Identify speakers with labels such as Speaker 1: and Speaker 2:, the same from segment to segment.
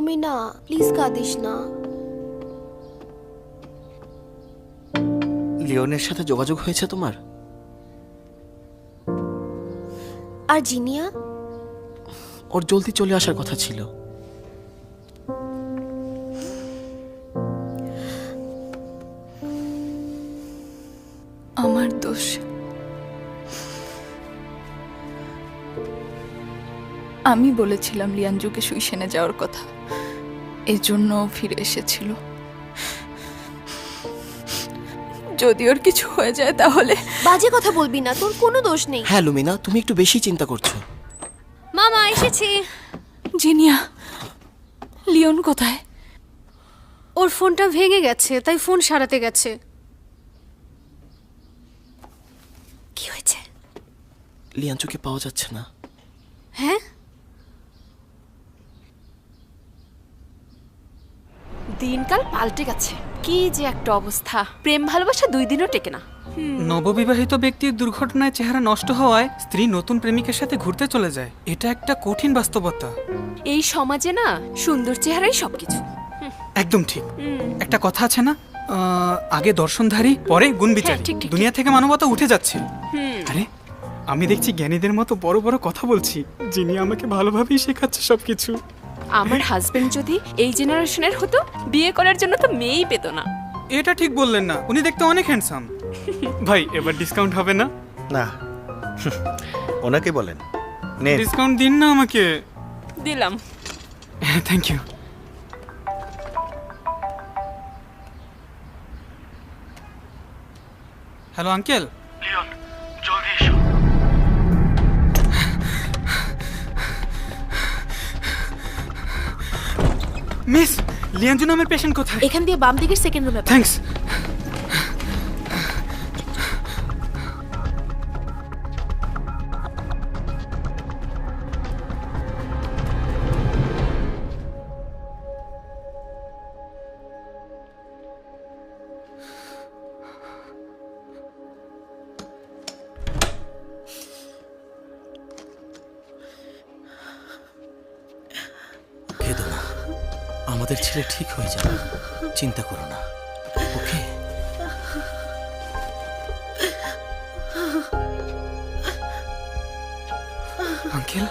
Speaker 1: লুমিনা, please কাঁদিস না।
Speaker 2: লিওনের সাথে যোগাযোগ হয়েছে তোমার?
Speaker 1: আর জিনিয়া?
Speaker 2: ওর জলদি চলে আসার কথা ছিল।
Speaker 3: আমার দোষ। আমি বলেছিলাম লিয়ানজুকে সুইসেনে যাওয়ার কথা, এজন্য ফিরে এসেছিল। যদি ওর কিছু হয়ে যায় তাহলে।
Speaker 1: বাজে কথা বলবি না, তোর কোনো দোষ নেই।
Speaker 2: হ্যাঁ লুমিনা, তুমি একটু বেশি চিন্তা করছো।
Speaker 1: মামা এসেছি।
Speaker 3: জিনিয়া, লিওন কোথায়?
Speaker 1: ওর ফোনটা ভেঙে গেছে, তাই ফোন সারাতে গেছে। কি হয়েছে?
Speaker 2: লিয়ানচুকে পাওয়া যাচ্ছে না।
Speaker 1: হ্যাঁ,
Speaker 4: দিনকাল পাল্টে গেছে। কি যে একটা অবস্থা, প্রেম ভালোবাসা 2 দিনও টেকে না।
Speaker 5: নববিবাহিত ব্যক্তির দুর্ঘটনায় চেহারা নষ্ট হওয়ায় স্ত্রী নতুন প্রেমিকের সাথে ঘুরতে চলে যায়। এটা একটা কঠিন বাস্তবতা।
Speaker 4: এই সমাজে না সুন্দর চেহারাই সবকিছু।
Speaker 5: একদম ঠিক। একটা কথা আছে না, আগে দর্শনধারী পরে গুণবিচারী।
Speaker 4: ঠিক, ঠিক,
Speaker 5: দুনিয়া থেকে মানবতা উঠে যাচ্ছে। আরে আমি দেখছি জ্ঞানীদের মতো বড় বড় কথা বলছি, যিনি আমাকে ভালোভাবেই শেখাচ্ছে সবকিছু।
Speaker 4: আমার হাজবেন্ড যদি এই জেনারেশনের হতো, বিয়ে করার জন্য তো মেয়েই পেত না।
Speaker 5: এটা ঠিক বললেন না, উনি দেখতে অনেক হ্যান্ডসাম। ভাই এবার ডিসকাউন্ট হবে না?
Speaker 6: না ওনাকে বলেন, নেন।
Speaker 5: ডিসকাউন্ট দিন না আমাকে।
Speaker 4: দিলাম।
Speaker 5: Thank you. Hello uncle.
Speaker 7: Leon, জলদি এসো।
Speaker 5: মিস, লিয়ানজু নামের পেশেন্ট কোথায়?
Speaker 1: এখান দিয়ে বাম দিকের সেকেন্ড রুমে।
Speaker 5: থ্যাঙ্কস।
Speaker 2: কেঁদো না, আমাদের ছেলে ঠিক হয়ে যাবে, চিন্তা করো না। ওকে?
Speaker 5: আঙ্কেল,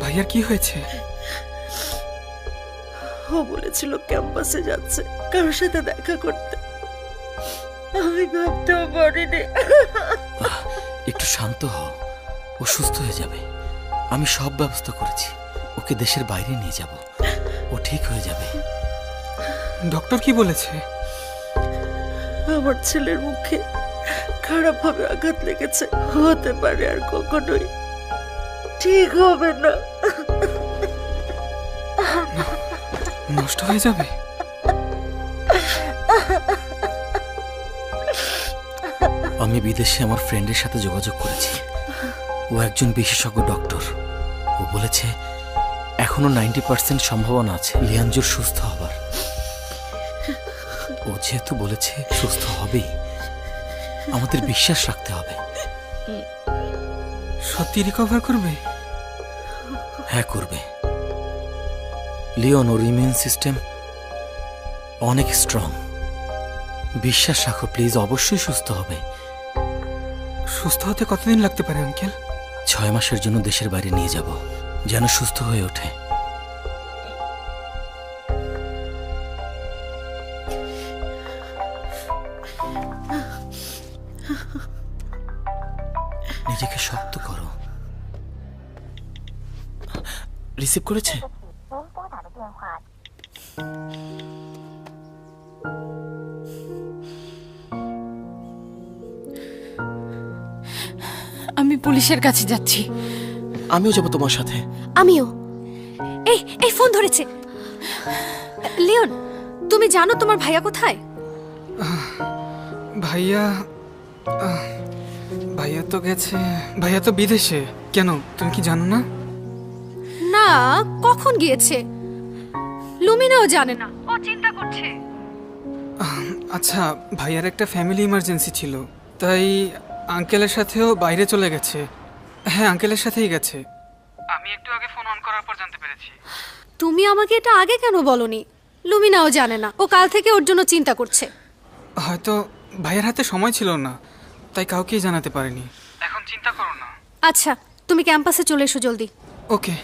Speaker 5: ভাইয়ার কি হয়েছে?
Speaker 8: ও বলেছিল ক্যাম্পাসে যাচ্ছে কারোর সাথে দেখা করতে। আমি ভাবতেও পারিনি।
Speaker 2: একটু শান্ত হও, ও সুস্থ হয়ে যাবে। আমি সব ব্যবস্থা করেছি, ওকে দেশের বাইরে নিয়ে যাব, ও ঠিক হয়ে যাবে।
Speaker 5: ডক্টর কি বলেছে?
Speaker 8: আমার ছেলের মুখে খারাপভাবে আঘাত লেগেছে, হতে পারে আর কখনোই ঠিক হবে না।
Speaker 5: নষ্ট হয়ে যাবে?
Speaker 2: আমি বিদেশে আমার ফ্রেন্ডের সাথে যোগাযোগ করেছি, ও একজন বিশেষজ্ঞ ডক্টর। ও বলেছে এখনো 90% সম্ভাবনা আছে লিয়ানজুর সুস্থ হবার। ও যেহেতু বলেছে সুস্থ হবেই, আমাদের বিশ্বাস রাখতে হবে।
Speaker 5: সত্যি রিকভার করবে?
Speaker 2: হ্যাঁ করবে। লিওন, ওর ইমিউন সিস্টেম অনেক স্ট্রং। বিশ্বাস রাখো প্লিজ, অবশ্যই সুস্থ হবে।
Speaker 5: সুস্থ হতে কতদিন লাগতে পারে আঙ্কেল?
Speaker 2: 6 মাসের জন্য দেশের বাইরে নিয়ে যাব, যেন সুস্থ হয়ে ওঠে। নিজেকে শক্ত করো। রিসিভ করেছে?
Speaker 3: আমি পুলিশের কাছে যাচ্ছি।
Speaker 2: আমিও যাব তোমার সাথে।
Speaker 1: আমিও। এই এই ফোন ধরেছে। লিওন, তুমি জানো তোমার ভাইয়া কোথায়?
Speaker 5: ভাইয়া ভাইয়া তো গেছে, ভাইয়া তো বিদেশে। কেন, তুমি কি জানো না?
Speaker 1: না, কখন গিয়েছে লুমিনাও জানে না, ও চিন্তা করছে।
Speaker 5: আচ্ছা, ভাইয়ার একটা ফ্যামিলি ইমার্জেন্সি ছিল, তাই আঙ্কেলের সাথেও বাইরে চলে গেছে। হ্যাঁ, আঙ্কেলের সাথেই গেছে। আমি একটু আগে ফোন অন করার পর জানতে পেরেছি।
Speaker 1: তুমি আমাকে এটা আগে কেন বলনি? লুমিনাও জানে না, ও কাল থেকে ওর জন্য চিন্তা করছে।
Speaker 5: হয়তো ভাইয়ের হাতে সময় ছিল না, তাই কাউকেই জানাতে পারেনি। এখন চিন্তা করো না।
Speaker 1: আচ্ছা, তুমি ক্যাম্পাসে চলে এসো জলদি।
Speaker 5: ওকে।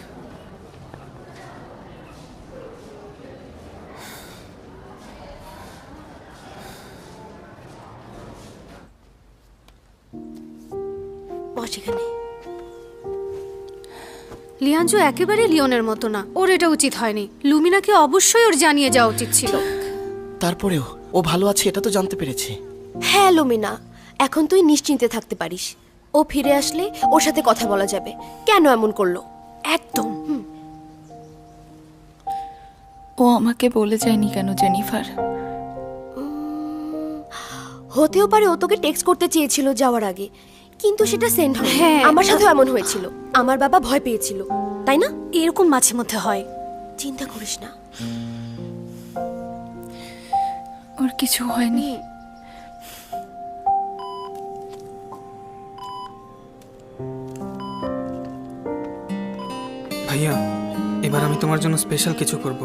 Speaker 8: বস এখানে।
Speaker 1: লিয়াঞ্জু একেবারে লিওনের মতো না, ওর এটা উচিত হয়নি। লুমিনাকে অবশ্যই ওর জানিয়ে যাওয়া উচিত ছিল।
Speaker 9: তারপরেও ও ভালো আছে এটা তো জানতে পেরেছি।
Speaker 10: হ্যাঁ লুমিনা, এখন তুই নিশ্চিন্তে থাকতে পারিস। ও ফিরে আসলে ওর সাথে কথা বলা যাবে কেন এমন করলো।
Speaker 1: একদম।
Speaker 3: ও আমাকে বলে যায়নি কেন জেনিফার?
Speaker 10: হতেও পারে ও তোকে টেক্সট করতে চেয়েছিল যাওয়ার আগে, কিন্তু সেটা সেন্ড হয়।
Speaker 1: হ্যাঁ।
Speaker 10: আমার সাথেও এমন হয়েছিল, আমার বাবা ভয় পেয়েছিল, তাই না?
Speaker 1: এরকম মাঝে মধ্যে হয়।
Speaker 10: চিন্তা করিস না।
Speaker 3: ওর কিছু হয়নি।
Speaker 5: ভাইয়া, এবার আমি তোমার জন্য স্পেশাল কিছু করব।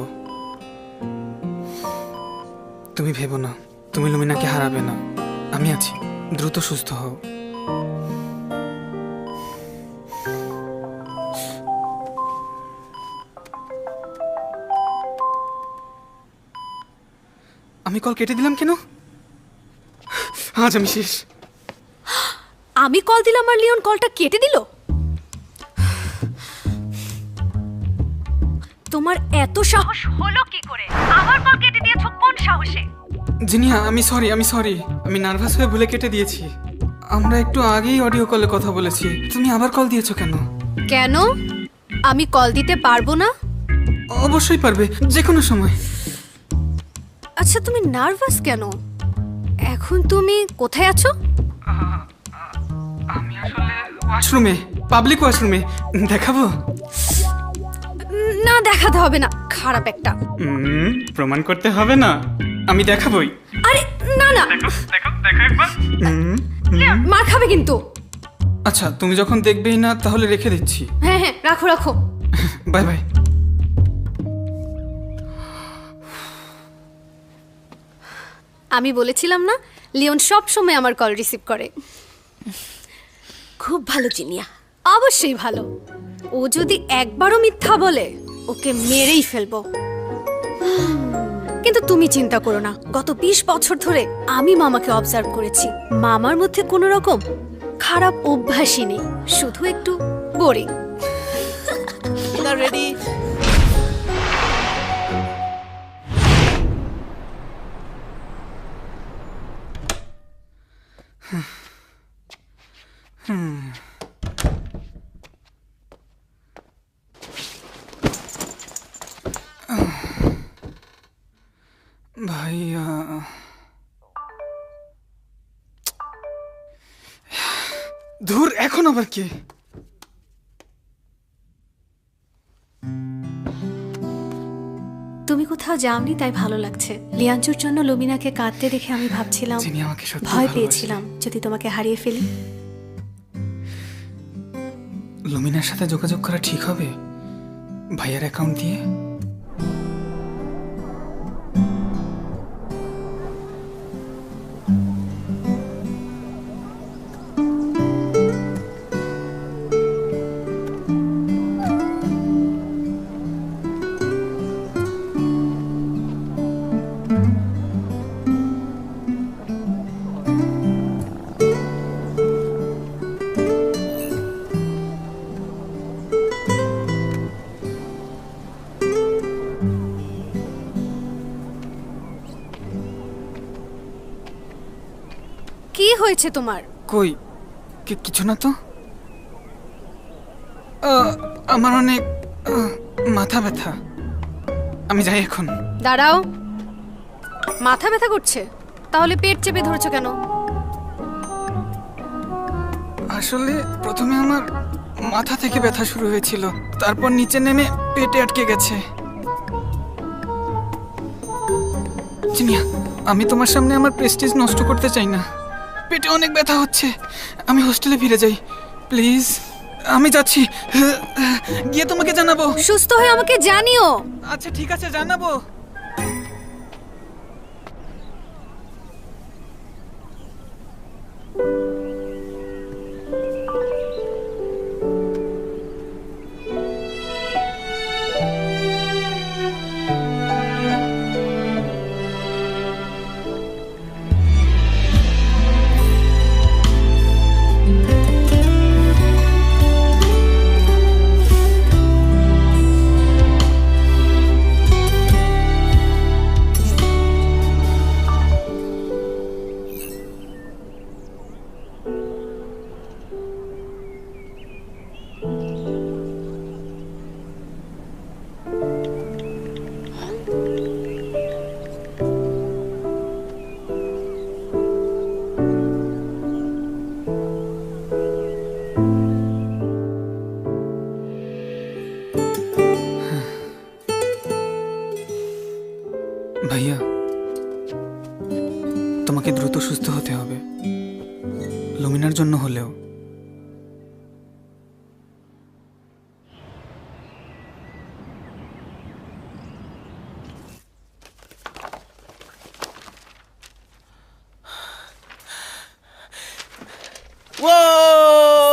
Speaker 5: তুমি ভেবো না, তুমি লুমিনাকে হারাবে না। আমি আছি, দ্রুত সুস্থ হও। আমি কল কেটে দিলাম কেন? আজ আমি শেষ।
Speaker 1: আমি কল দিলাম আর লিওন কলটা কেটে দিল? তোমার এত সাহস হলো কি করে? আমার কল কেটে দিয়েছো কোন সাহসে?
Speaker 5: জিনিয়া, আমি সরি। আমি নার্ভাস হয়ে ভুলে কেটে দিয়েছি। আমরা একটু আগেই অডিও কলে কথা বলেছি, তুমি আবার কল দিয়েছো কেন?
Speaker 1: কেন? আমি কল দিতে পারবো না?
Speaker 5: অবশ্যই পারবে, যে কোনো সময়।
Speaker 1: আচ্ছা, তুমি নার্ভাস কেন? এখন তুমি কোথায় আছো?
Speaker 5: আমি আসলে ওয়াশরুমে, পাবলিক ওয়াশরুমে। দেখাবো?
Speaker 1: না, দেখাতে হবে না, খারাপ একটা।
Speaker 5: প্রমাণ করতে হবে না, আমি দেখাবই।
Speaker 1: আরে না না,
Speaker 5: দেখো একবার।
Speaker 1: মার খাবে কিন্তু।
Speaker 5: আচ্ছা, তুমি যখন দেখবেই না তাহলে রেখে দিচ্ছি।
Speaker 1: হ্যাঁ, রাখো।
Speaker 5: Bye bye.
Speaker 1: আমি বলেছিলাম না, লিওন সব সময় আমার কল রিসিভ করে।
Speaker 10: খুব ভালো জিনিয়া।
Speaker 1: অবশ্যই ভালো। ও যদি একবারও মিথ্যা বলে, ওকে মেরেই ফেলবো। কিন্তু তুমি চিন্তা করো না, গত 20 বছর ধরে আমি মামাকে অবজার্ভ করেছি। মামার মধ্যে কোনো রকম খারাপ অভ্যাসই নেই, শুধু একটু বোরিং।
Speaker 9: রেডি?
Speaker 5: ভাইয়া, ধুর, এখন আবার কি?
Speaker 1: তুমি কোথাও যাওনি তাই ভালো লাগছে। লিয়াঞ্জুর জন্য লুমিনাকে কাঁদতে দেখে আমি ভাবছিলাম,
Speaker 5: যিনি আমাকে সত্যি
Speaker 1: ভয় পেয়েছিলাম যদি তোমাকে হারিয়ে ফেলি।
Speaker 5: লুমিনার সাথে যোগাযোগ করা ঠিক হবে ভাইয়ার অ্যাকাউন্ট দিয়ে?
Speaker 1: কি হয়েছে তোমার?
Speaker 5: কই, কিছু না তো। আমার অনেক মাথা ব্যথা। আমি যাই এখন।
Speaker 1: দাঁড়াও, মাথা ব্যথা করছে? তাহলে পেট চেপে ধরেছো কেন?
Speaker 5: আসলে প্রথমে আমার মাথা থেকে ব্যথা শুরু হয়েছিল, তারপর নিচে নেমে পেটে আটকে গেছে। জিনিয়া, আমি তোমার সামনে আমার প্রেস্টিজ নষ্ট করতে চাই না। পেটে অনেক ব্যথা হচ্ছে, আমি হোস্টেলে ফিরে যাই প্লিজ। আমি যাচ্ছি, গিয়ে তোমাকে জানাবো।
Speaker 1: সুস্থ হয়ে আমাকে জানিও।
Speaker 5: আচ্ছা ঠিক আছে, জানাবো। ভাইয়া, তোমাকে দ্রুত সুস্থ হতে হবে, লুমিনার জন্য হলেও।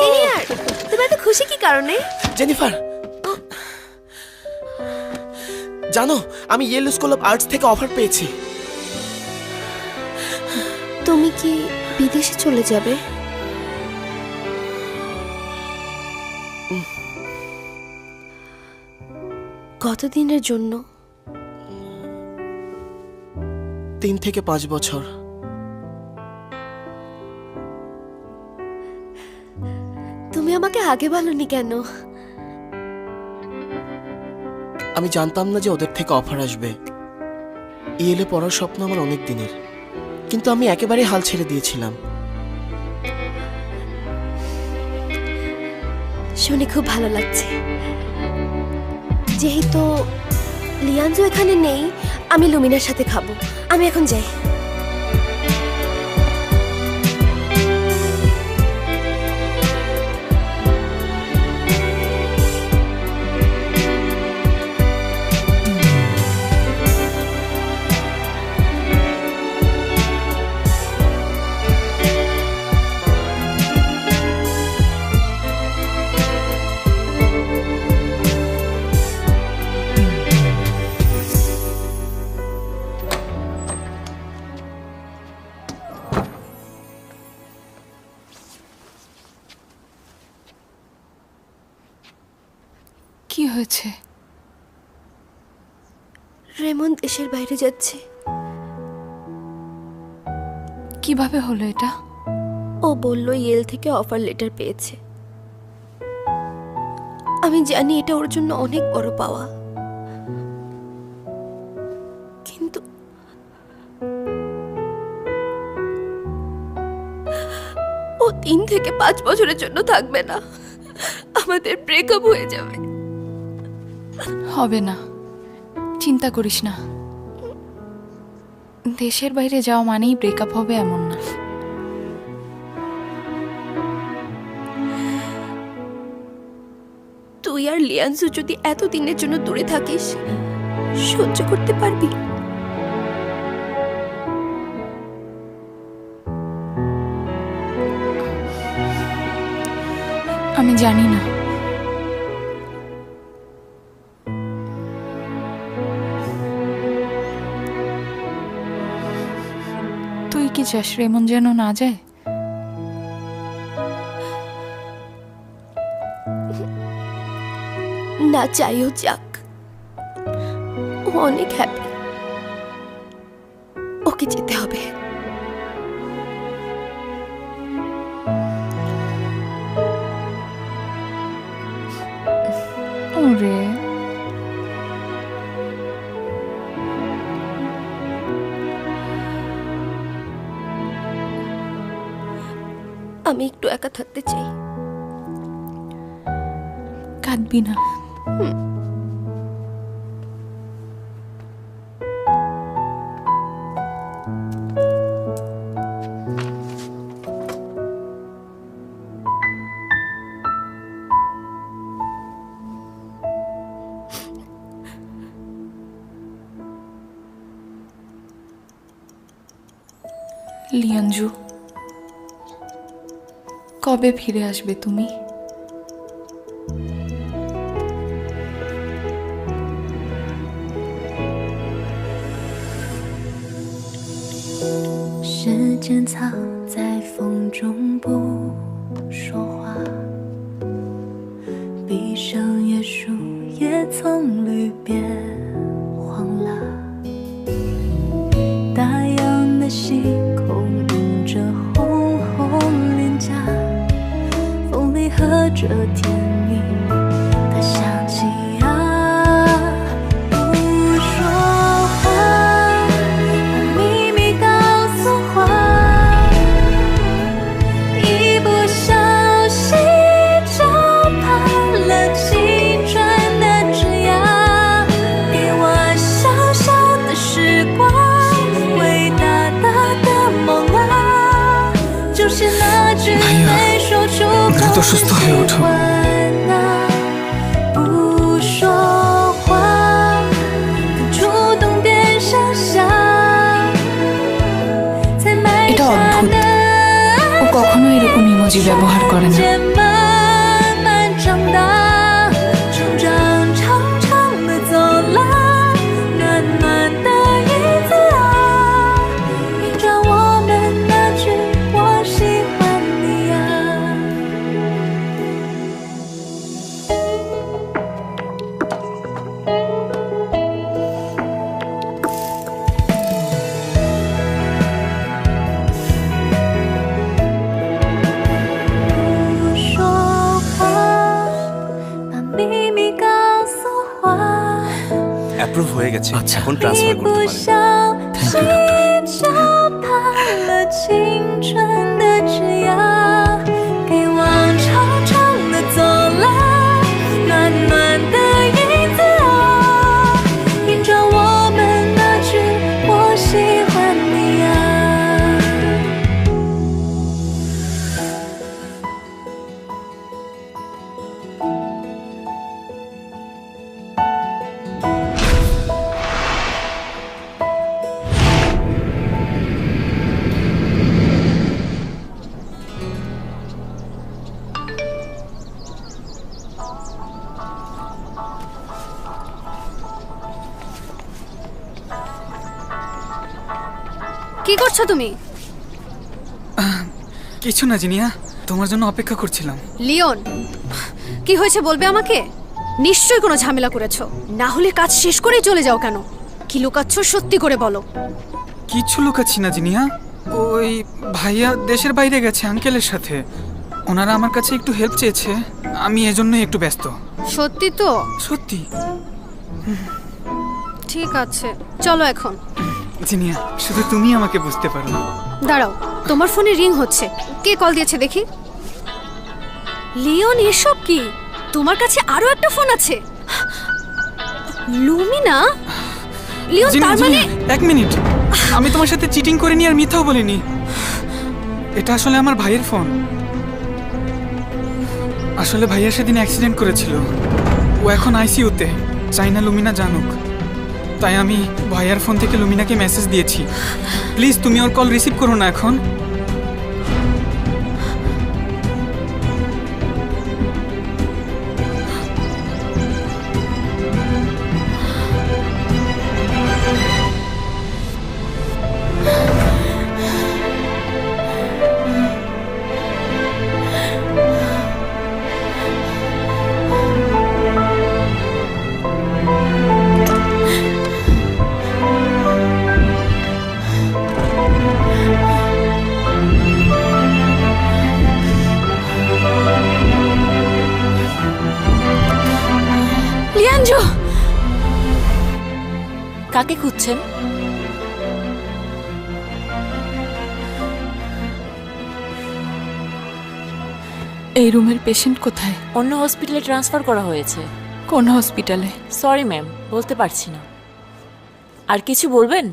Speaker 10: সিনিয়র, তুমি এত খুশি কি কারণে?
Speaker 9: জেনিফার, জানো আমি ইয়েলো স্কুল অফ আর্টস থেকে অফার পেয়েছি।
Speaker 10: তুমি কি বিদেশে চলে যাবে? কতদিনের জন্য?
Speaker 9: 3 থেকে 5 বছর।
Speaker 10: তুমি আমাকে আগে বলনি কেন?
Speaker 9: আমি জানতাম না যে ওদের থেকে অফার আসবে। ইয়েলে পড়ার স্বপ্ন আমার অনেক দিনের, কিন্তু আমি একেবারে হাল ছেড়ে দিয়েছিলাম।
Speaker 10: শুনে খুব ভালো লাগছে। যেহেতু লিয়ানজু এখানে নেই, আমি লুমিনার সাথে খাবো। আমি এখন যাই।
Speaker 3: কি হয়েছে?
Speaker 10: রেমন দেশের বাইরে যাচ্ছে।
Speaker 3: কিভাবে হলো এটা?
Speaker 10: ও বলল ইয়েল থেকে অফার লেটার পেয়েছে। আমি জানি এটা ওর জন্য অনেক বড় পাওয়া, কিন্তু ও 3 থেকে 5 বছরের জন্য থাকবে না। আমাদের ব্রেকআপ হয়ে যাবে।
Speaker 3: হবে না, চিন্তা করিস না। দেশের বাইরে যাওয়া মানেই ব্রেকআপ হবে এমন না।
Speaker 10: তুই আর লিয়ানজু যদি এতদিনের জন্য দূরে থাকিস, সহ্য করতে পারবি?
Speaker 3: আমি জানি না। তুই কি চাস রেমন যেন না যায়?
Speaker 10: না চাইও যাক, ও অনেক হ্যাপি। ওকে যেতে হবে।
Speaker 3: ওরে,
Speaker 10: আমি একটু একা থাকতে চাই।
Speaker 3: কাঁদবি না। লিয়াঞ্জু, কবে ফিরে আসবে তুমি?
Speaker 11: 时间藏在风中不说话，闭上眼数也曾屡变黄了。大洋的星空映着红红脸颊，风里和着甜蜜的香气啊，不说话，把秘密告诉花，一不小心就攀了青春的枝桠，给我小小的时光，伟大大的梦啊，就是那句没说出口的喜欢啊，不说话，更主动变想象，才埋
Speaker 3: এটা
Speaker 11: 下
Speaker 3: অদ্ভুত।
Speaker 11: 的
Speaker 3: ও কখনো এরকম ইমোজি ব্যবহার করে না।
Speaker 11: 慢慢长大，成长长长的走廊，暖暖的椅子啊，印着我们那句我喜欢你啊。不说话，把秘密告诉花，
Speaker 6: অ্যাপ্রুভ হয়ে গেছে,
Speaker 2: আচ্ছা।
Speaker 6: এখন ট্রান্সফার
Speaker 11: 一
Speaker 6: করতে
Speaker 11: 不
Speaker 6: পারেন।
Speaker 11: 小
Speaker 2: থ্যাংক ইউ ডক্টর।
Speaker 11: 心就攀了青春的枝桠，给往长长的走廊，暖暖的影子啊，印着我们那句我喜欢你啊。
Speaker 1: কি করছো তুমি?
Speaker 5: কিছু না জিনিয়া, তোমার জন্য অপেক্ষা করছিলাম।
Speaker 1: লিওন, কি হয়েছে বলবে আমাকে? নিশ্চয়ই কোনো ঝামেলা করেছো, না হলে কাজ শেষ করেই চলে যাও কেন? কি লুকাচ্ছ সত্যি করে বলো।
Speaker 5: কিচ্ছু লুকাচ্ছি না জিনিয়া, ওই ভাইয়া দেশের বাইরে গেছে আঙ্কেলের সাথে, ওনারা আমার কাছে একটু হেল্প চেয়েছে, আমি এজন্যই একটু ব্যস্ত।
Speaker 1: সত্যি তো?
Speaker 5: সত্যি।
Speaker 1: ঠিক আছে, চলো এখন।
Speaker 5: জিনিয়া, শুধু তুমি আমাকে বুঝতে পারো।
Speaker 1: দাঁড়াও, তোমার ফোনে রিং হচ্ছে। কে কল দিয়েছে দেখি। লিওন, এসব কি? তোমার কাছে আরো একটা ফোন আছে? লুমিনা? লিওন,
Speaker 5: জিনিয়া,
Speaker 1: তার মানে
Speaker 5: জিনিয়া, এক মিনিট, আমি তোমার সাথে চিটিং করিনি আর মিথ্যাও বলিনি। এটা আসলে আমার ভাইয়ের ফোন। আসলে ভাইয়া সেদিন অ্যাক্সিডেন্ট করেছিল, ও এখন আইসিইউতে, চাই না লুমিনা জানুক। তাই আমি ভাইয়ার ফোন থেকে লুমিনাকে মেসেজ দিয়েছি। প্লিজ তুমি ওর কল রিসিভ করো না এখন।
Speaker 1: লিয়াঞ্জু,
Speaker 4: কাকে খুঁজছেন?
Speaker 3: এই রুমের পেশেন্ট কোথায়?
Speaker 4: অন্য হসপিটালে ট্রান্সফার করা হয়েছে।
Speaker 3: কোন হসপিটালে?
Speaker 4: সরি ম্যাম, বলতে পারছি না। আর কিছু বলবেন?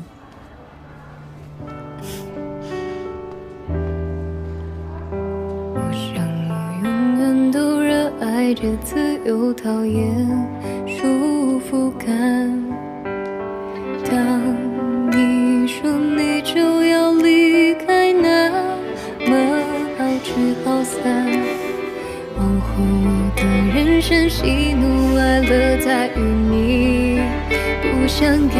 Speaker 11: 聚好散。往后我的人生喜怒哀乐在于你不相干。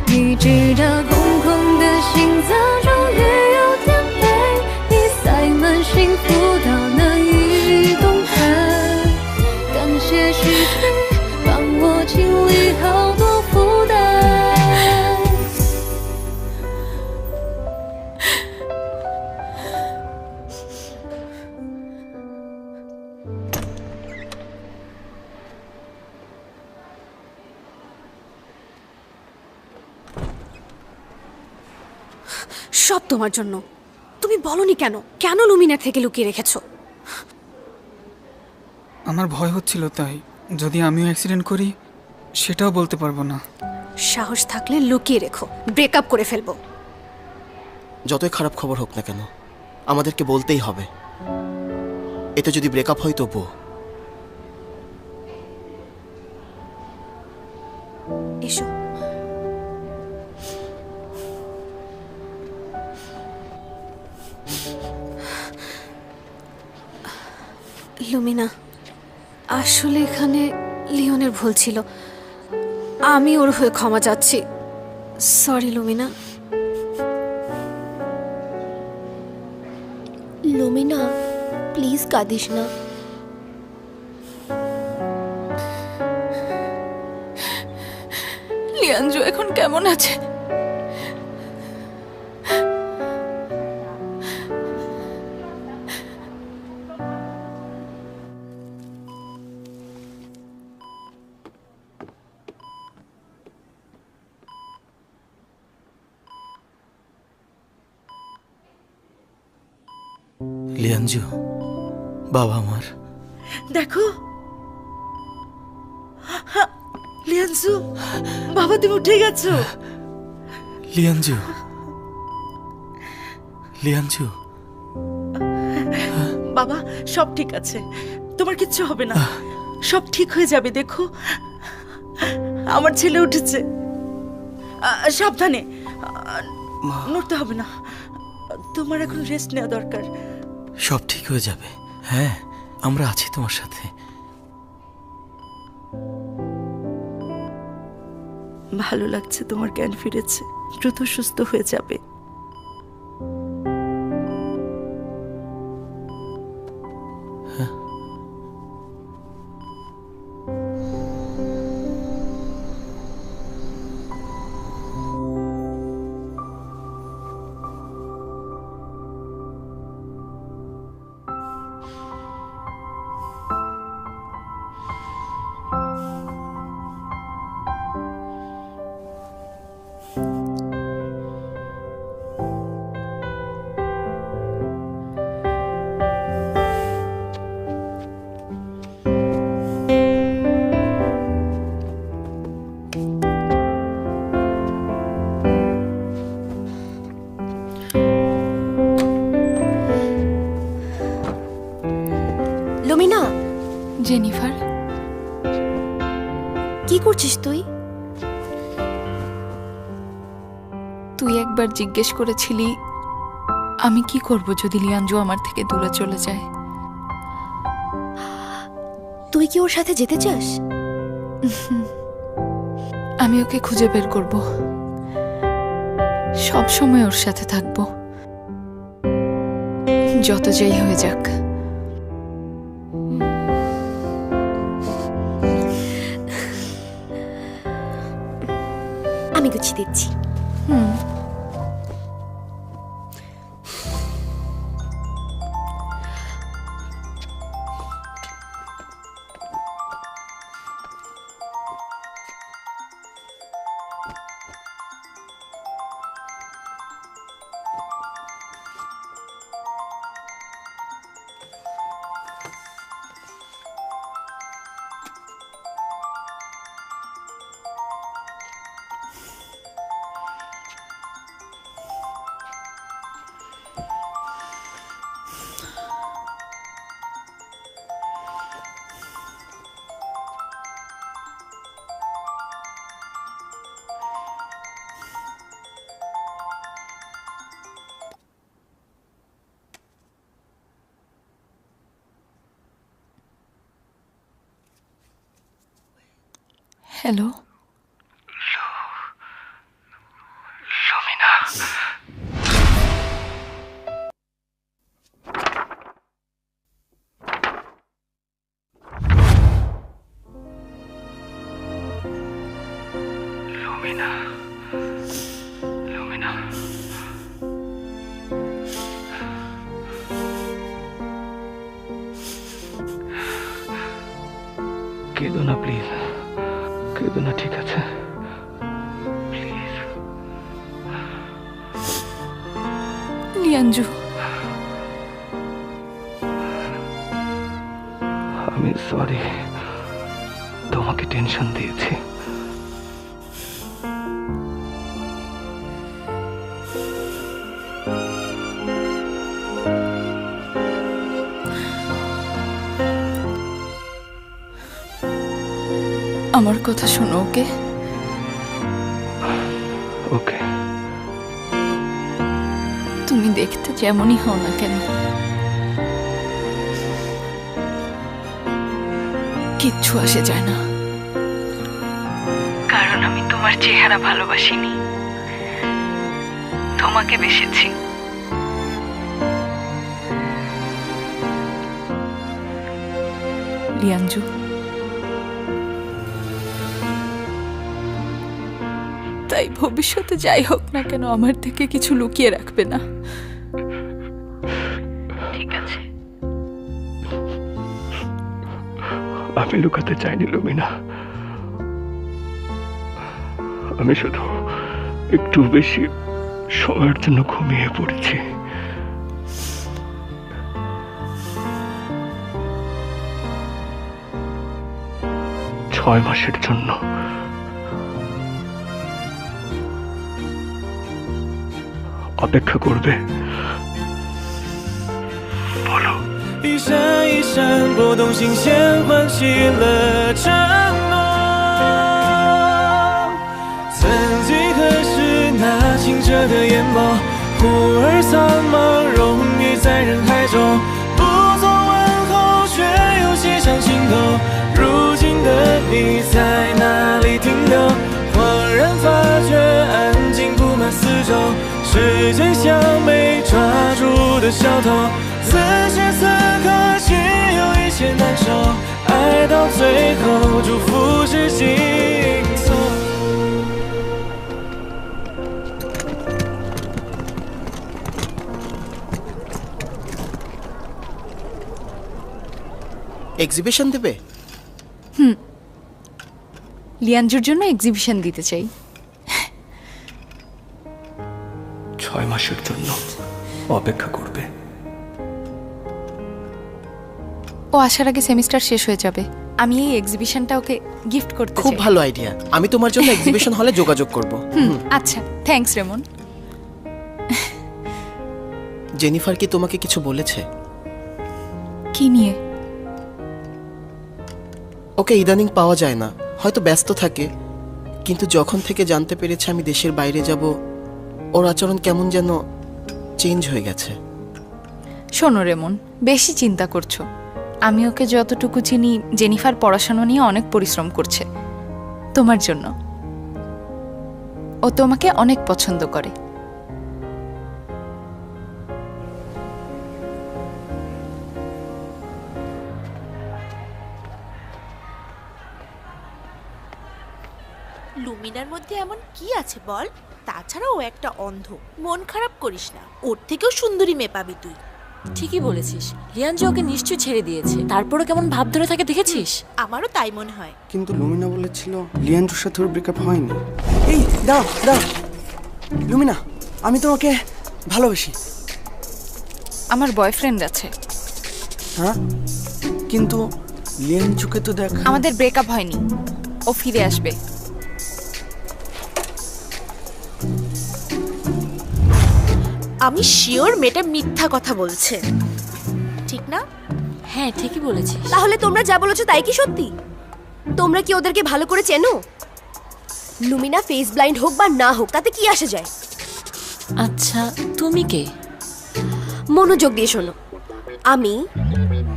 Speaker 11: 你知道空空的心脏终于有点被你塞满幸福到难以动弹。感谢失去帮我清理好多负担。
Speaker 1: সব তোমার জন্য। তুমি বলনি কেন? কেন লুমিনার থেকে লুকিয়ে রেখেছো?
Speaker 5: আমার ভয় হচ্ছিল, তাই যদি আমিও অ্যাক্সিডেন্ট করি সেটাও বলতে পারবো না।
Speaker 1: সাহস থাকলে লুকিয়ে রেখো, ব্রেকআপ করে ফেলবো।
Speaker 9: যতই খারাপ খবর হোক না কেন আমাদেরকে বলতেই হবে। এতে যদি ব্রেকআপ হয় তবুও।
Speaker 1: এসো। লুমিনা, আসলে এখানে লিওনের ভুল ছিল। আমি ওর হয়ে ক্ষমা চাচ্ছি। সরি লুমিনা।
Speaker 10: লুমিনা, প্লিজ কাঁদিস না।
Speaker 3: লিয়াঞ্জু এখন কেমন আছে?
Speaker 2: লিয়াঞ্জু, বাবা আমার।
Speaker 8: দেখো লিয়ানজু, বাবা তুমি উঠে গেছো।
Speaker 2: লিয়াঞ্জু, লিয়াঞ্জু।
Speaker 8: বাবা সব ঠিক আছে, তোমার কিচ্ছু হবে না, সব ঠিক হয়ে যাবে। দেখো আমার ছেলে উঠেছে। সাবধানে, নড়তে হবে না। তোমার এখন রেস্ট নেওয়া দরকার।
Speaker 2: সব ঠিক হয়ে যাবে। হ্যাঁ, আমরা আছি তোমার সাথে।
Speaker 8: ভালো লাগছে তোমার জ্ঞান ফিরেছে, দ্রুত সুস্থ হয়ে যাবে।
Speaker 10: লুমিনা,
Speaker 3: জেনিফার,
Speaker 10: কি করছিস তুই?
Speaker 3: তুই একবার জিজ্ঞেস করেছিলি আমি কি করব যদি লিয়াঞ্জু আমার থেকে দূরে চলে যায়।
Speaker 10: তুই কি ওর সাথে যেতে চাস?
Speaker 3: আমি ওকে খুঁজে বের করব, সব সময় ওর সাথে থাকব, যত যাই হয়ে যাক।
Speaker 10: আমি গুছিয়ে দিচ্ছি।
Speaker 3: হ্যালো
Speaker 7: লুমিনা লুমিনা লুমিনা কেঁদো না প্লিজ, কেঁদো না, ঠিক আছে? প্লিজ।
Speaker 3: লিয়াঞ্জু,
Speaker 7: আমি সরি, তোমাকে টেনশন দিয়েছি।
Speaker 3: আমার কথা শোনো, ওকে?
Speaker 7: ওকে।
Speaker 3: তুমি দেখতে যেমনই হও না কেন, কিচ্ছু আসে যায় না, কারণ আমি তোমার চেহারা ভালোবাসিনি, তোমাকে বেসেছি। লিয়াঞ্জু, তাই ভবিষ্যতে যাই হোক না কেন আমার থেকে কিছু লুকিয়ে রাখবে না, ঠিক আছে?
Speaker 7: আমি লুকাতে চাইনি লুমিনা, আমি শুধু একটু বেশি সময়ের জন্য ঘুমিয়ে পড়েছি। ছয় মাসের জন্য। অপেক্ষা করবে? বলো।
Speaker 12: 一闪一闪波动心弦，唤起了承诺。曾几何时，那清澈的眼眸，忽而苍茫，融于在人海中。不做问候，却又写上心头。如今的你在哪里停留？恍然发觉，安静布满四周。时间像没抓住的小偷，此时此刻只有一切难受，爱到最后祝福是尽头。
Speaker 9: এক্সিবিশন দেবে?
Speaker 3: লিয়াঞ্জুর জন্য এক্সিবিশন দিতে চাই।
Speaker 7: 6 মাসের জন্য অপেক্ষা করবে?
Speaker 3: ও আসার আগে সেমিস্টার শেষ হয়ে যাবে, আমি এই এক্সিবিশনটা ওকে গিফট করতে চাই।
Speaker 9: খুব ভালো আইডিয়া, আমি তোমার জন্য এক্সিবিশন হলে যোগাযোগ করব।
Speaker 3: আচ্ছা, থ্যাঙ্কস রেমন।
Speaker 9: জেনিফার কি তোমাকে কিছু বলেছে?
Speaker 3: কি নিয়ে?
Speaker 9: ওকে ইদানিং পাওয়া যায় না, হয়তো ব্যস্ত থাকে, কিন্তু যখন থেকে জানতে পেরেছে আমি দেশের বাইরে যাব, ওর আচরণ কেমন যেন চেঞ্জ হয়ে গেছে।
Speaker 3: শোনো রেমন, বেশি চিন্তা করছো। আমি ওকে যতটুকু চিনি, জেনিফার পড়াশোনা নিয়ে অনেক পরিশ্রম করছে তোমার জন্য। ও তোমাকে অনেক পছন্দ করে।
Speaker 13: লুমিনার মধ্যে এমন কি আছে বল? তাছাড়া ও একটা অন্ধ, মন খারাপ করিস না, ওর থেকেও সুন্দরী মেয়ে পাবি তুই।
Speaker 14: ঠিকই বলেছিস, লিয়াঞ্জু ওকে নিশ্চয়ই ছেড়ে দিয়েছে, তারপরে কেমন ভাব ধরে থাকে দেখেছিস?
Speaker 13: আমারও তাই মনে হয়।
Speaker 15: কিন্তু লুমিনা বলেছিল লিয়াঞ্জুর সাথে ওর ব্রেকআপ হয়নি। এই দাঁড়াও দাঁড়াও, লুমিনা, আমি তোমাকে ভালোবাসি।
Speaker 3: আমার বয়ফ্রেন্ড আছে।
Speaker 15: হ্যাঁ, কিন্তু লিয়াঞ্জুকে তো দেখ।
Speaker 3: আমাদের ব্রেকআপ হয়নি, ও ফিরে আসবে।
Speaker 13: আমি শিওর মেয়েটা মিথ্যা কথা বলছে, ঠিক না?
Speaker 14: হ্যাঁ, ঠিকই বলেছিস।
Speaker 10: তাহলে তোমরা যা বলেছো তাই কি সত্যি? তোমরা কি ওদেরকে ভালো করে চেনো? লুমিনা ফেস ব্লাইন্ড হোক বা না হোক, তাতে কি আসে যায়?
Speaker 14: আচ্ছা, তুমি কে?
Speaker 10: মনোযোগ দিয়ে শোনো, আমি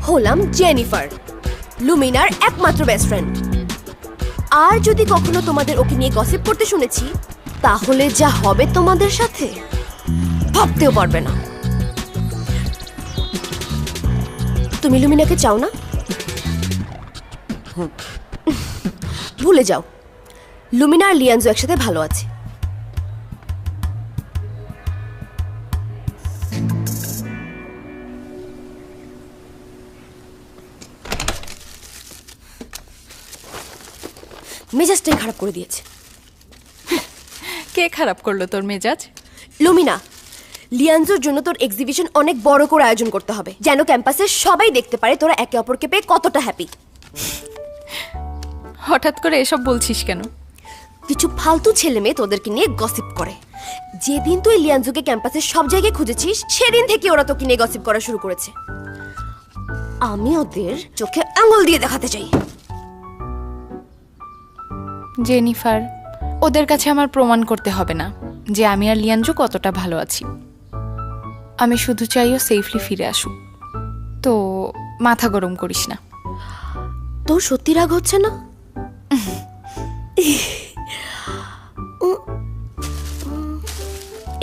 Speaker 10: হলাম জেনিফার, লুমিনার একমাত্র বেস্ট ফ্রেন্ড। আর যদি কখনো তোমাদের ওকে নিয়ে গসিপ করতে শুনেছি, তাহলে যা হবে তোমাদের সাথে ভাবতেও পারবে না। তুমি লুমিনাকে চাও না? ভুলে যাও, লুমিনা আর লিয়ানজো একসাথে ভালো আছে। মেজাজটাই খারাপ করে দিয়েছে।
Speaker 3: কে খারাপ করলো তোর মেজাজ?
Speaker 10: লুমিনা, লিয়ানজোর জন্য তোর এক্সিবিশন অনেক বড় করে আয়োজন করতে হবে, যেন ক্যাম্পাসের সবাই দেখতে পারে তোরা একে অপরকে পেয়ে কতটা হ্যাপি।
Speaker 3: হঠাৎ করে এসব বলছিস কেন?
Speaker 10: কিছু ফালতু ছেলে মেয়ে তোদেরকে নিয়ে গসিপ করে। যেদিন তুই লিয়ানজোকে ক্যাম্পাসের সব জায়গায় খুঁজেছিস, সেদিন থেকে ওরা তোকে নিয়ে গসিপ করা শুরু করেছে। আমি ওদের চোখে আঙুল দিয়ে দেখাতে চাই।
Speaker 3: জেনিফার, ওদের কাছে আমার প্রমাণ করতে হবে না যে আমি আর লিয়ানজো কতটা ভালো আছি। আমি শুধু চাই ও সেফলি ফিরে আসুক। তো মাথা গরম করিস না।
Speaker 10: তোর সত্যি রাগ হচ্ছে না?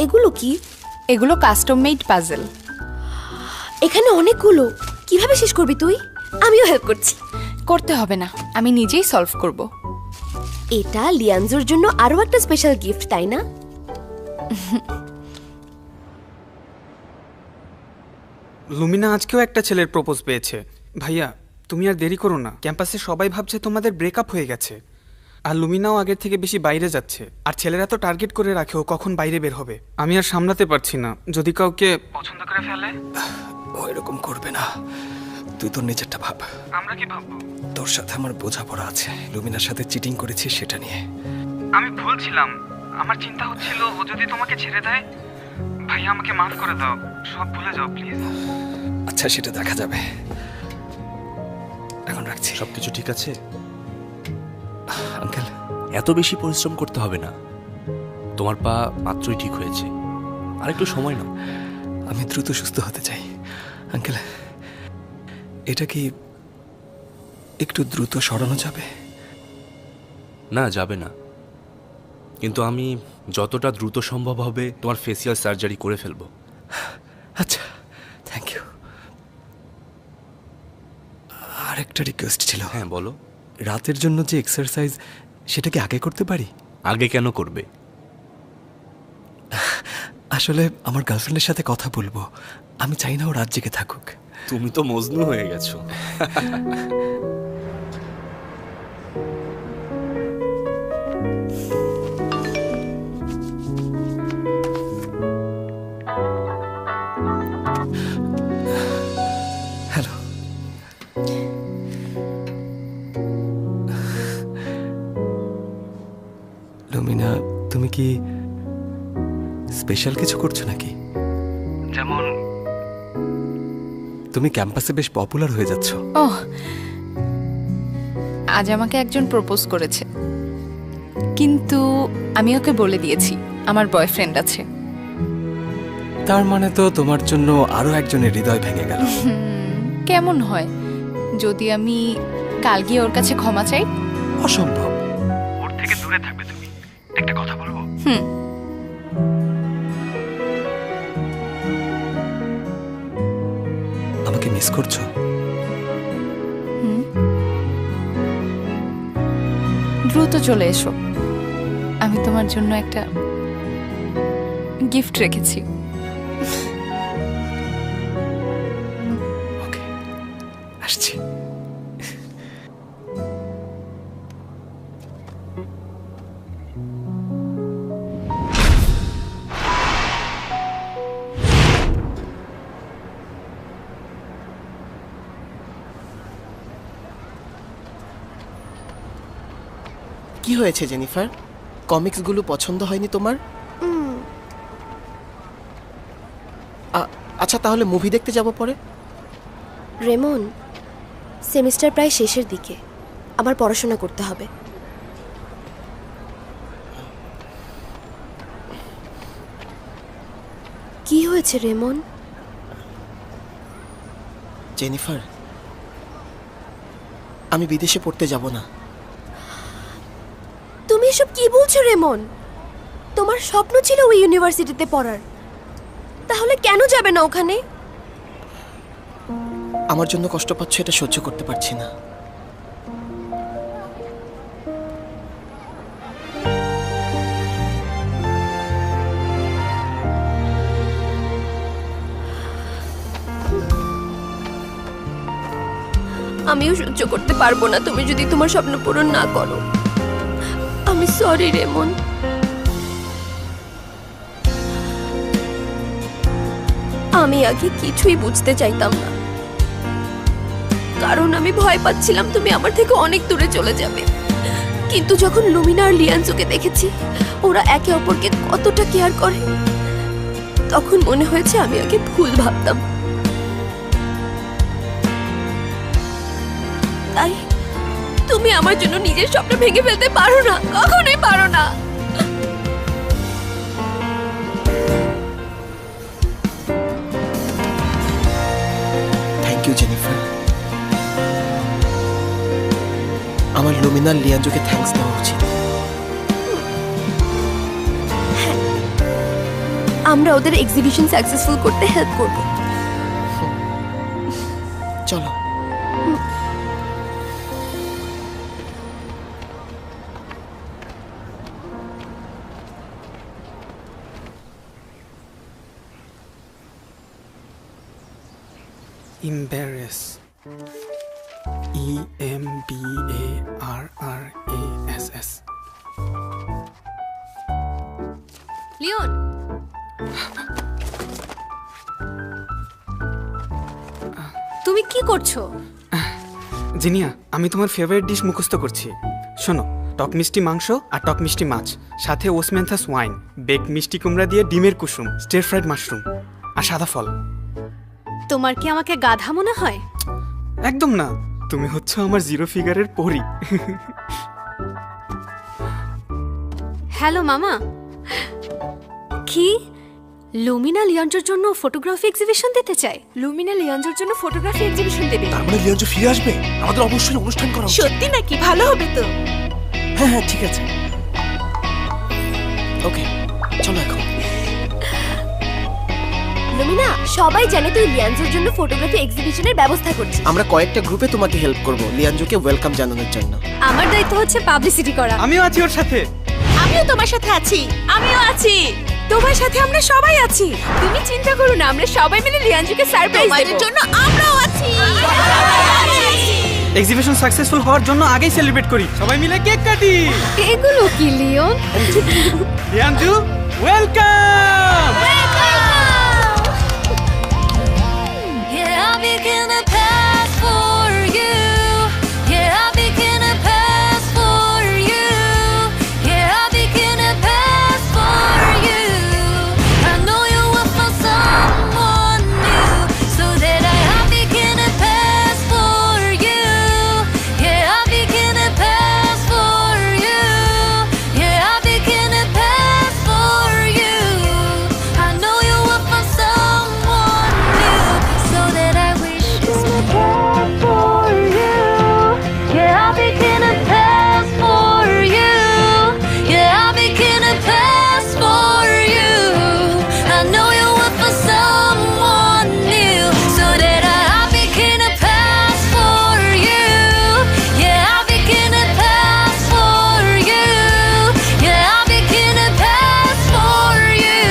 Speaker 10: এগুলো কি?
Speaker 3: এগুলো কাস্টম মেড পাজল।
Speaker 10: এখানে অনেকগুলো, কিভাবে শেষ করবি তুই? আমিও হেল্প করছি।
Speaker 3: করতে হবে না, আমি নিজেই সলভ করব।
Speaker 10: এটা লিয়ানজোর জন্য আরো একটা স্পেশাল গিফট, তাই না?
Speaker 5: লুমিনা আজকেও একটা ছেলের প্রপোজ পেয়েছে। ভাইয়া, তুমি আর দেরি করো না, ক্যাম্পাসে সবাই ভাবছে তোমাদের ব্রেকআপ হয়ে গেছে। আর লুমিনাও আগের থেকে বেশি বাইরে যাচ্ছে, আর ছেলেরা তো টার্গেট করে রাখে ও কখন বাইরে বের হবে। আমি আর সামলাতে পারছি না, যদি কাউকে পছন্দ করে ফেলে।
Speaker 7: ও এরকম করবে না, তুই তোর নিজেরটা ভাব।
Speaker 5: আমরা কি ভাববো?
Speaker 7: তোর সাথে আমার বোঝাপড়া আছে, লুমিনার সাথে চিটিং করেছিস সেটা নিয়ে।
Speaker 5: আমি ভুল ছিলাম, আমার চিন্তা হচ্ছিল ও যদি তোমাকে ছেড়ে দেয়। ভাইয়া, আমাকে মাফ করে দাও, সব ভুলে যাও প্লিজ।
Speaker 7: আচ্ছা, সেটা দেখা যাবে, এখন রাখছি।
Speaker 6: সবকিছু ঠিক আছে
Speaker 7: আঙ্কেল?
Speaker 6: এত বেশি পরিশ্রম করতে হবে না, তোমার পা মাত্রই ঠিক হয়েছে, আর একটু সময় নাও।
Speaker 7: আমি দ্রুত সুস্থ হতে চাই আঙ্কেল। এটা কি একটু দ্রুত সরানো যাবে?
Speaker 6: না, যাবে না, কিন্তু আমি যতটা দ্রুত সম্ভব হবে তোমার ফেসিয়াল সার্জারি করে ফেলবো।
Speaker 7: আচ্ছা, থ্যাংক ইউ। আর একটা রিকোয়েস্ট ছিল।
Speaker 6: হ্যাঁ, বলো।
Speaker 7: রাতের জন্য যে এক্সারসাইজ, সেটা কি আগে করতে পারি?
Speaker 6: আগে কেন করবে?
Speaker 7: আসলে আমার গার্লফ্রেন্ডের সাথে কথা বলবো, আমি চাই না ও রাত জেগে থাকুক।
Speaker 6: তুমি তো মজনু হয়ে গেছো।
Speaker 7: হ্যালো। লুমিনা, তুমি কি স্পেশাল কিছু করছো নাকি? যেমন তুমি ক্যাম্পাসে বেশ পপুলার হয়ে যাচ্ছ।
Speaker 3: ওহ, আজ আমাকে একজন প্রপোজ করেছে, কিন্তু আমি ওকে বলে দিয়েছি আমার বয়ফ্রেন্ড আছে।
Speaker 7: তার মানে তো তোমার জন্য আরো একজনের হৃদয় ভেঙে গেল।
Speaker 3: কেমন হয় যদি আমি কাল গিয়ে ওর কাছে ক্ষমা চাই?
Speaker 7: অসম্ভব।
Speaker 5: ওর থেকে দূরে থাকবে তুমি। একটা কথা বলবো?
Speaker 7: আমাকে মিস করছো?
Speaker 3: দ্রুত চলে এসো, আমি তোমার জন্য একটা গিফট রেখেছি।
Speaker 7: ওকে, আসছি।
Speaker 9: কি হয়েছে জেনিফার? কমিক্সগুলো পছন্দ হয়নি তোমার? আচ্ছা, তাহলে মুভি দেখতে যাব পরে।
Speaker 10: রেমন, সেমিস্টার প্রায় শেষের দিকে, আমার পড়াশোনা করতে হবে। কি হয়েছে রেমন?
Speaker 9: জেনিফার, আমি বিদেশে পড়তে যাব না।
Speaker 10: এসব কি বলছো রেমন? তোমার স্বপ্ন ছিল ওই ইউনিভার্সিটিতে পড়ার, তাহলে কেন যাবে না ওখানে?
Speaker 9: আমার জন্য কষ্ট পাচ্ছ, এটা সহ্য করতে পারছি না।
Speaker 10: আমিও সহ্য করতে পারবো না তুমি যদি তোমার স্বপ্ন পূরণ না করো। আমি সরি রেমন। আমি আগে কিছুই বুঝতে চাইতাম না, কারণ আমি ভয় পাচ্ছিলাম তুমি আমার থেকে অনেক দূরে চলে যাবে। কিন্তু যখন লুমিনা আর লিয়ানজুকে দেখেছি ওরা একে অপরকে কতটা কেয়ার করে, তখন মনে হয়েছে আমি আগে ভুল ভাবতাম। তাই তুমি আমার জন্য নিজের স্বপ্ন ভেঙে ফেলতে পারো না, কখনোই পারো না।
Speaker 9: Thank you Jennifer. আমার লুমিনা আর লিয়ানজুকে থ্যাঙ্কস দেওয়া উচিত।
Speaker 10: আমরা ওদের এক্সিবিশন সাকসেসফুল করতে হেল্প করব।
Speaker 9: চলো।
Speaker 5: Embarrass. EMBARRASS.
Speaker 1: লিওন, তুমি কি করছো?
Speaker 5: জিনিয়া, আমি তোমার ফেভারিট ডিশ মুখস্থ করছি। শোনো, টক মিষ্টি মাংস আর টক মিষ্টি মাছ, সাথে ওসমেন্থাস ওয়াইন, বেক মিষ্টি কুমড়া দিয়ে ডিমের কুসুম, স্টির ফ্রাইড মাশরুম আর সাদা ফল।
Speaker 1: তোমার কি আমাকে গাধা মনে হয়?
Speaker 5: একদম না, তুমি হচ্ছে আমার জিরো ফিগারের পরী।
Speaker 1: হ্যালো মামা। কি লুমিনা লিয়াঞ্জোর জন্য ফটোগ্রাফি এক্সিবিশন দিতে চায়?
Speaker 4: লুমিনা লিয়াঞ্জোর জন্য ফটোগ্রাফি এক্সিবিশন দেবে?
Speaker 7: তার মানে লিয়াঞ্জো ফিরে আসবে? আমাদের অবশ্যই অনুষ্ঠান করা উচিত।
Speaker 13: সত্যি নাকি? ভালো হবে তো।
Speaker 7: হ্যাঁ হ্যাঁ ঠিক আছে। ওকে চলো এখন।
Speaker 10: লুমিনা, সবাই জানে তুই লিয়ানজোর জন্য ফটোগ্রাফি এক্সিবিশনের ব্যবস্থা করছিস।
Speaker 9: আমরা কয়েকটা গ্রুপে তোমাকে হেল্প করব লিয়ানজুকে ওয়েলকাম জানানোর জন্য।
Speaker 1: আমার দায়িত্ব হচ্ছে পাবলিসিটি করা।
Speaker 5: আমিও আছি ওর সাথে।
Speaker 13: আমিও তোমার সাথে আছি।
Speaker 4: আমিও আছি, তোমার সাথে আমরা সবাই আছি। তুমি চিন্তা করো না, আমরা সবাই মিলে লিয়াঞ্জুকে সারপ্রাইজ দেব।
Speaker 13: তোমাদের জন্য আমরাও আছি।
Speaker 5: এক্সিবিশন সাকসেসফুল হওয়ার জন্য আগেই সেলিব্রেট করি, সবাই মিলে কেক কাটি।
Speaker 1: এগুলো কি লিওন?
Speaker 5: লিয়াঞ্জু welcome.
Speaker 11: Yeah, I begin a path for you. Yeah, I begin a path for you. Yeah, I begin a path for you. I know you will find someone new, so that I begin a path for you. Yeah, I begin a path for you. Yeah, I begin a path for you. I know you will find someone new, so that I wish this would pass for you. Yeah, I begin a pass for you. Yeah, I begin a pass for you. I know you will find someone new, so that I begin a pass for you. Yeah, I begin a pass for you. Yeah, I begin a pass for you.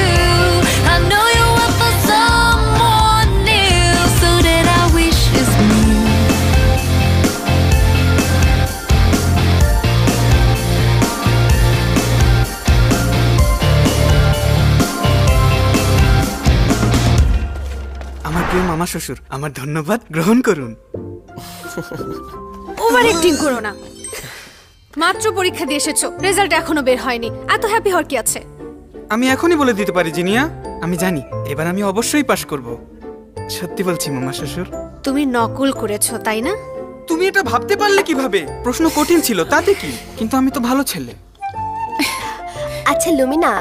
Speaker 11: I know you will find someone new, so that I wish is new.
Speaker 5: আমার প্রিয় মামা শ্বশুর, আমার ধন্যবাদ গ্রহণ করুন।
Speaker 1: Over acting করো না। মাত্র পরীক্ষা দিয়ে এসেছো, রেজাল্ট এখনো বের হয়নি, এত হ্যাপি হওয়ার কি আছে?
Speaker 5: আমি এখনই বলে দিতে পারি জিনিয়া, আমি জানি এবার আমি অবশ্যই পাশ করব। সত্যি বলছি মামা শ্বশুর।
Speaker 1: তুমি নকল করেছো তাই না?
Speaker 5: তুমি এটা ভাবতে পারলে কিভাবে? প্রশ্ন কঠিন ছিল তাতে কি, কিন্তু আমি তো ভালো ছেলে।
Speaker 10: আচ্ছা লুমিনা,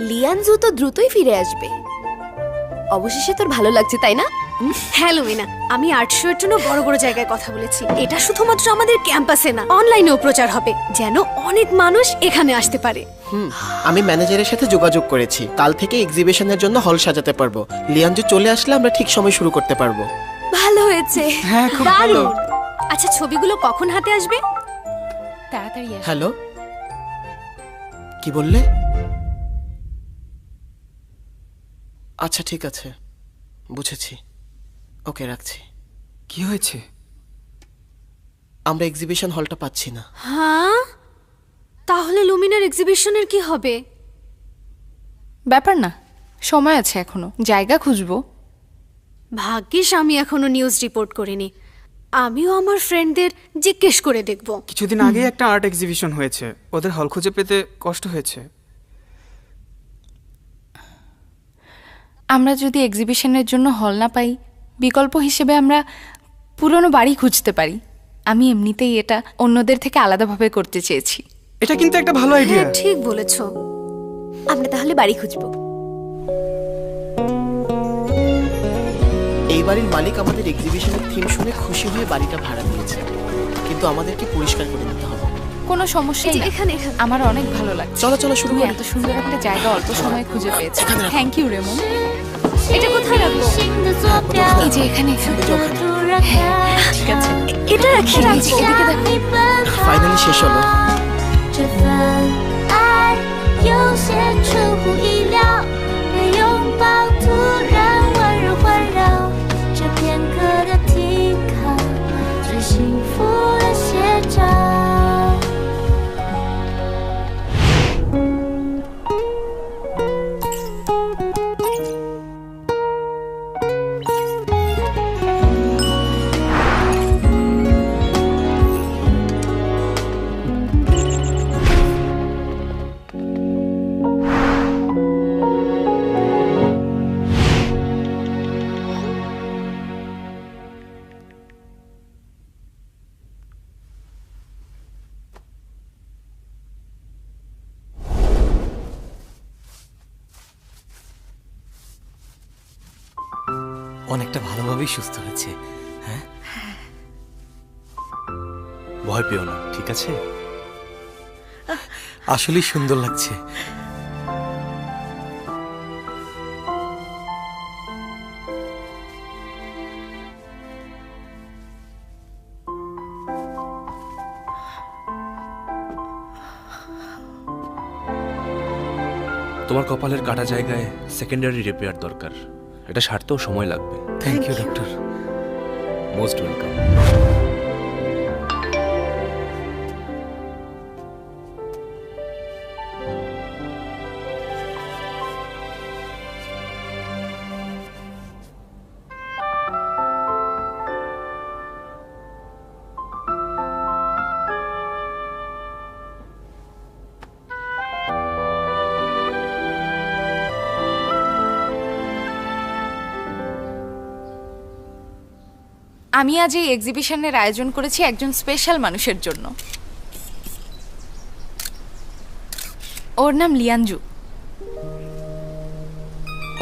Speaker 10: লিয়ানজু তো দ্রুতই ফিরে আসবে। অবশেষে তোর ভালো লাগছে তাই না?
Speaker 1: হ্যাঁ লুমিনা, আমি আর্ট শো এর জন্য বড় বড় জায়গায় কথা বলেছি। এটা শুধুমাত্র আমাদের ক্যাম্পাসে না, অনলাইনেও প্রচার হবে, যেন অনেক মানুষ এখানে আসতে পারে।
Speaker 9: আমি ম্যানেজারের সাথে যোগাযোগ করেছি, কাল থেকে এক্সিবিশনের জন্য হল সাজাতে পারবো। লিয়াঞ্জু চলে আসলে আমরা ঠিক সময় শুরু করতে পারবো।
Speaker 1: ভালো হয়েছে।
Speaker 5: হ্যাঁ, খুব ভালো।
Speaker 1: দারুণ। আচ্ছা, ছবিগুলো কখন হাতে আসবে?
Speaker 3: তাড়াতাড়ি আসো।
Speaker 9: হ্যালো, কি বললে? আচ্ছা ঠিক আছে, বুঝেছি। ওকে, রাখছি।
Speaker 5: কি হয়েছে?
Speaker 9: আমরা এক্সিবিশন হলটা পাচ্ছি না।
Speaker 1: হ্যাঁ, তাহলে লুমিনার এক্সিবিশনের কি হবে?
Speaker 3: ব্যাপার না, সময় আছে এখনো, জায়গা খুঁজবো।
Speaker 1: ভাগ্যিস আমি এখনো নিউজ রিপোর্ট করিনি। আমিও আমার ফ্রেন্ডদের জিজ্ঞেস করে দেখব।
Speaker 5: কিছুদিন আগে একটা আর্ট এক্সিবিশন হয়েছে, ওদের হল খুঁজে পেতে কষ্ট হয়েছে।
Speaker 3: আমরা যদি এক্সিবিশনের জন্য হল না পাই, বিকল্প হিসেবে আমরা পুরনো বাড়ি খুঁজতে পারি। আমি এমনিতেই এটা অন্যদের থেকে আলাদাভাবে করতে চেয়েছি।
Speaker 5: এটা কিন্তু একটা ভালো আইডিয়া।
Speaker 1: হ্যাঁ, ঠিক বলেছো।
Speaker 10: আমরা তাহলে বাড়ি খুঁজবো।
Speaker 9: এই বাড়ির মালিক আমাদের এক্সিবিশনের থিম শুনে খুশি হয়ে বাড়িটা ভাড়া দিয়েছে, কিন্তু আমাদেরকে পরিষ্কার করে নিতে হবে।
Speaker 3: কোনো সমস্যা নেই,
Speaker 1: এখানে
Speaker 3: আমার অনেক ভালো লাগছে।
Speaker 9: চলো চলো শুরু
Speaker 3: তুমি
Speaker 9: করি।
Speaker 3: এত সুন্দর একটা জায়গা অল্প সময়ে খুঁজে পেয়েছো। Thank you Ramon.
Speaker 1: এটা কোথায় রাখবো?
Speaker 3: এই যে এখানে, এখানে। হ্যাঁ, ঠিক আছে,
Speaker 1: এটা রাখি।
Speaker 3: এদিকে দেখো।
Speaker 9: ফাইনালি শেষ হলো।
Speaker 11: 这份爱有些出乎意料，被拥抱突然温柔环绕，这片刻的停靠，最幸福的写照。
Speaker 2: অনেকটা ভালোভাবেই সুস্থ হয়েছে। হ্যাঁ,
Speaker 6: ভয় পেও না, ঠিক আছে?
Speaker 2: আসলেই সুন্দর লাগছে।
Speaker 6: তোমার কপালের কাটা জায়গায় সেকেন্ডারি রিপেয়ার দরকার, এটা সারতেও সময় লাগবে।
Speaker 2: Thank you doctor.
Speaker 6: Most welcome.
Speaker 3: আমি আজ এই এক্সিবিশনের আয়োজন করেছি একজন স্পেশাল মানুষের জন্য। ওর নাম লিয়াঞ্জু।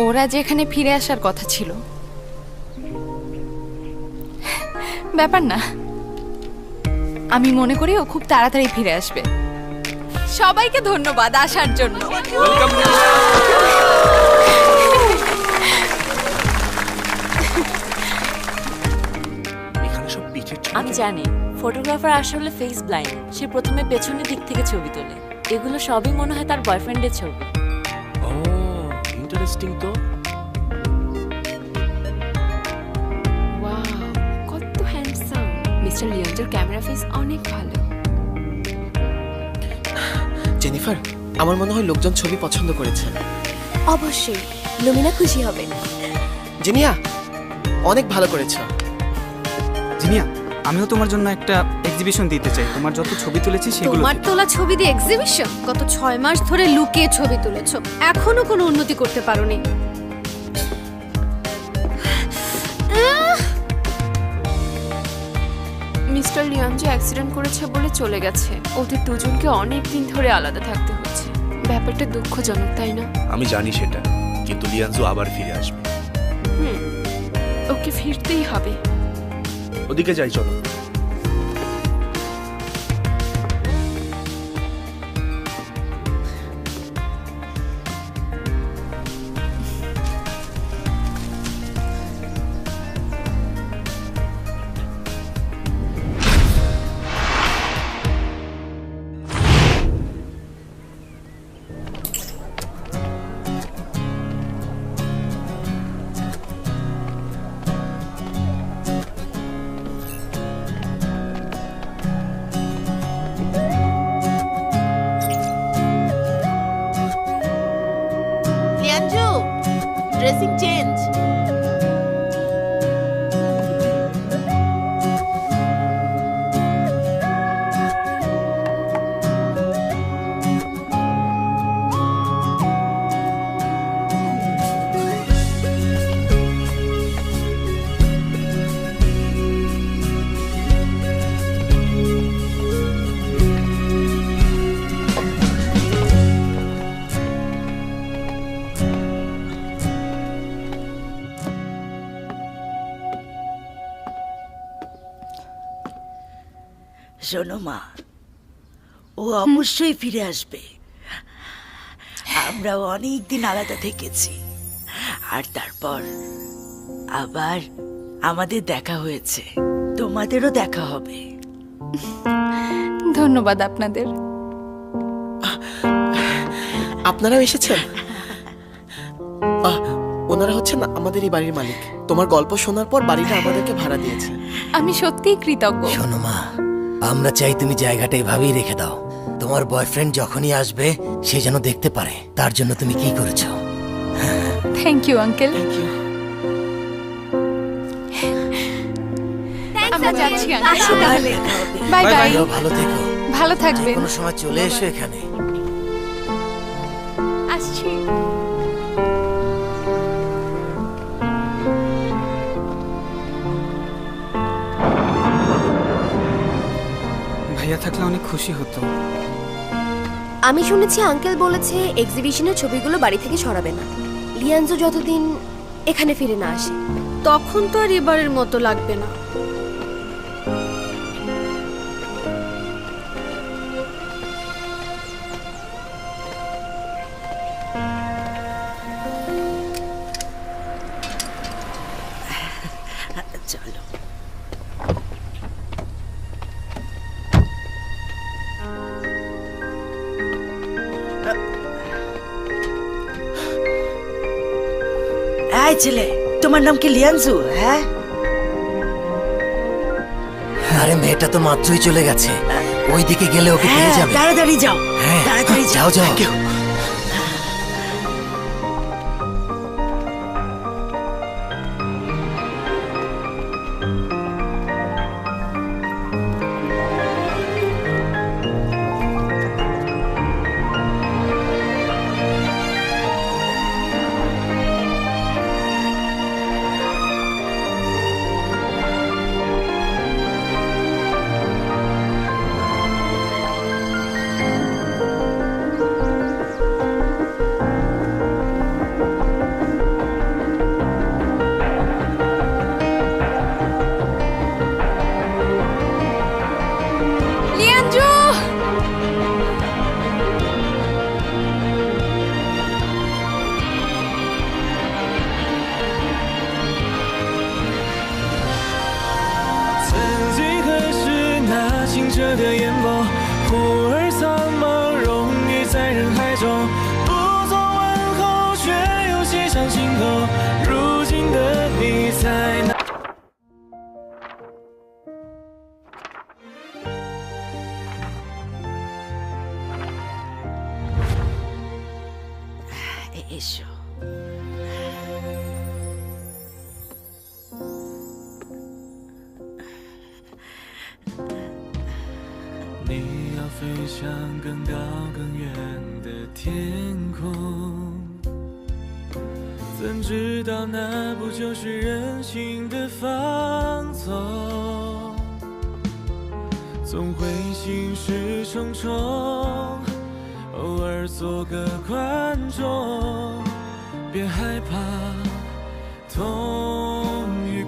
Speaker 3: ওরা যেখানে ফিরে আসার কথা ছিল। ব্যাপার না, আমি মনে করি ও খুব তাড়াতাড়ি ফিরে আসবে। সবাইকে ধন্যবাদ আসার জন্য।
Speaker 14: আমি জানি ফটোগ্রাফার আসলে ফেস ব্লাইন্ড। সে প্রথমে পেছনের দিক থেকে ছবি তোলে। এগুলো সবই মনে হয় তার বয়ফ্রেন্ডের ছবি।
Speaker 6: ও, ইন্টারেস্টিং তো।
Speaker 4: ওয়াও, কত হ্যান্ডসাম। মিস্টার লিয়াঞ্জোর ক্যামেরা ফেস অনেক ভালো।
Speaker 9: জেনিফার, আমার মনে হয় লোকজন ছবি পছন্দ করেছে।
Speaker 10: অবশ্যই, লুমিনা খুশি হবে।
Speaker 9: জিনিয়া, অনেক ভালো করেছো।
Speaker 5: জিনিয়া, আমিও তোমার জন্য একটা এক্সিবিশন দিতে চাই। তোমার যত ছবি তুলেছি সেগুলো
Speaker 1: তোমার তোলা ছবি দিয়ে এক্সিবিশন? গত 6 মাস ধরে লুকিয়ে ছবি তুলেছো, এখনো কোনো উন্নতি করতে পারোনি।
Speaker 4: মিস্টার লিয়াঞ্জো অ্যাক্সিডেন্ট করেছে বলে চলে গেছে। ওদের দুজনকে অনেক দিন ধরে আলাদা থাকতে হচ্ছে। ব্যাপারটা দুঃখজনক, তাই না?
Speaker 6: আমি জানি সেটা, কিন্তু লিয়ানজু আবার ফিরে আসবে।
Speaker 4: ওকে ফিরতেই হবে।
Speaker 6: ওদিকে যাই চলো।
Speaker 13: লিয়ানজু, ড্রেসিং চেঞ্জ।
Speaker 8: শোনো মা, ও অবশ্যই ফিরে আসবে। আমরা অনেক দিন আলাদা থেকেছি, আর তারপর আবার আমাদের দেখা হয়েছে, তোমাদেরও দেখা হবে।
Speaker 3: ধন্যবাদ আপনাদের।
Speaker 9: আপনারাও এসেছেন? ওনারা হচ্ছেন আমাদের এই বাড়ির মালিক। তোমার গল্প শোনার পর বাড়িটা আমাদেরকে ভাড়া দিয়েছে।
Speaker 3: আমি সত্যিই কৃতজ্ঞ।
Speaker 16: শোনো মা, আমরা চাই তুমি জায়গাটা এভাবেই রেখে দাও। তোমার বয়ফ্রেন্ড যখনই আসবে সে যেন দেখতে পারে তার জন্য তুমি কি করেছো।
Speaker 3: Thank you uncle. আমরা যাচ্ছি আঙ্কেল। Bye bye.
Speaker 16: ভালো থেকো।
Speaker 3: ভালো থাকবেন।
Speaker 16: কোনো সময় চলে এসো এখানে।
Speaker 3: আসছি।
Speaker 5: ভাইয়া থাকলে অনেক খুশি হতো।
Speaker 10: আমি শুনেছি আঙ্কেল বলেছে এক্সিবিশনের ছবিগুলো বাড়ি থেকে সরাবে না, লিয়ানজো যতদিন এখানে ফিরে না আসে।
Speaker 1: তখন তো আর এবারের মতো লাগবে না।
Speaker 8: চলো। এই ছেলে, তোমার নাম কি লিয়ানজু? হ্যাঁ,
Speaker 16: আরে মেয়েটা তো মাত্রই চলে গেছে, ওইদিকে গেলে ওকে পেয়ে যাবে।
Speaker 8: তাড়াতাড়ি যাও।
Speaker 16: হ্যাঁ
Speaker 8: তাড়াতাড়ি
Speaker 16: যাও যাও।
Speaker 12: 着的眼眸，忽而苍茫，容易在人海中不做问候，却又写上心头。如今的你在哪？এসো।你要飞向更高更远的天空，怎知道那不就是人性的放纵？总会心事重重，偶尔做个观众，别害怕痛与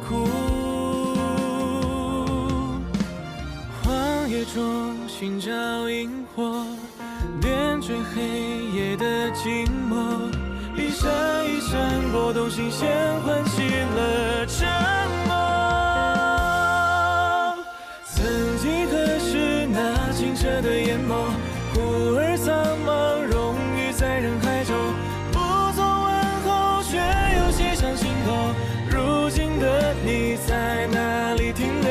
Speaker 12: 萤火，点缀黑夜的静默，一闪一闪拨动心弦，唤起了沉默。曾几何时，那清澈的眼眸，忽而苍茫，融于在人海中，不做问候，却又写上心头。如今的你在哪里停留？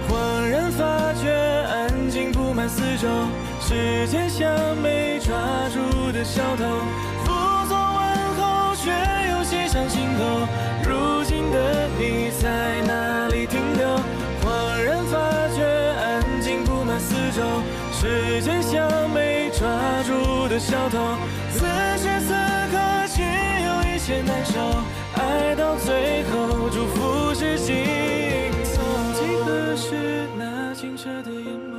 Speaker 12: 恍然发觉，安静布满四周，时间像没抓住的小偷，不做问候，却又写上心头。如今的你在哪里停留？恍然发觉，安静布满四周，时间像没抓住的小偷。此时此刻，却有一些难受，爱到最后，祝福是尽头。曾几何时，那清澈的眼眸，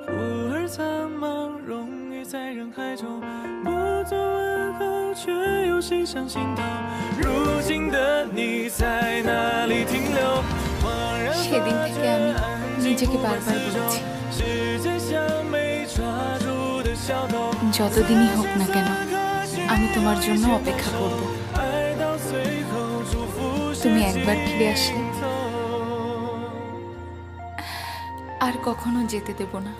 Speaker 12: 忽而苍茫，融于在人海中，不做问候，却又心上心头。如今的你在哪里停留？সেদিন
Speaker 3: থেকে আমি নিজেকে বারবার বলেছি, যতদিনই হোক না কেন আমি তোমার জন্য অপেক্ষা করব। তুমি একবার ফিরে আসলে আর কখনো যেতে দেব না।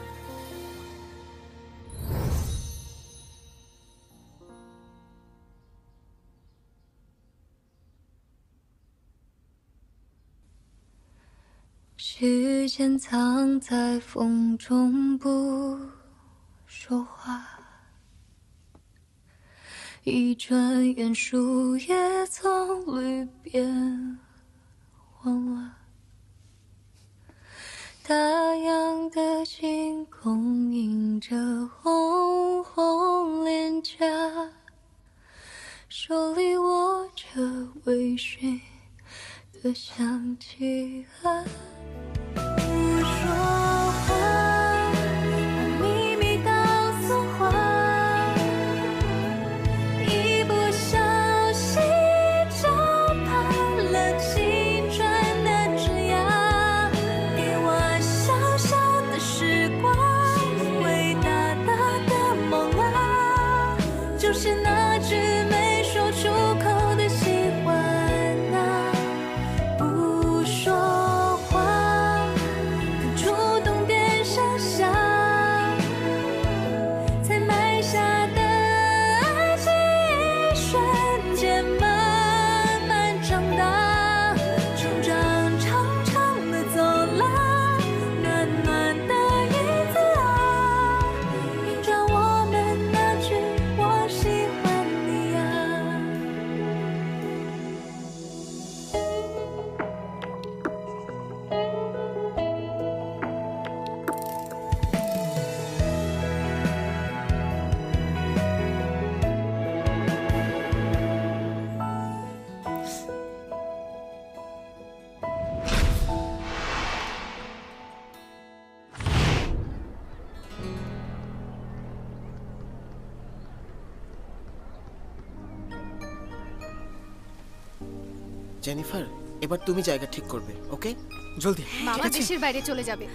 Speaker 11: 时间藏在风中不说话，一转眼树叶从绿变黄了，大洋的星空映着红红脸颊，手里握着微醺的香气啊。不说话，把秘密告诉我，一不小心就怕了青春的枝桠，给我小小的时光，伟大大的梦啊，就是那句没说出口的喜欢啊。不说
Speaker 9: জেনিফার, এবার তুমি জায়গা ঠিক করবে, ওকে?
Speaker 5: জলদি।
Speaker 1: মামা দেশের বাইরে চলে যাবে।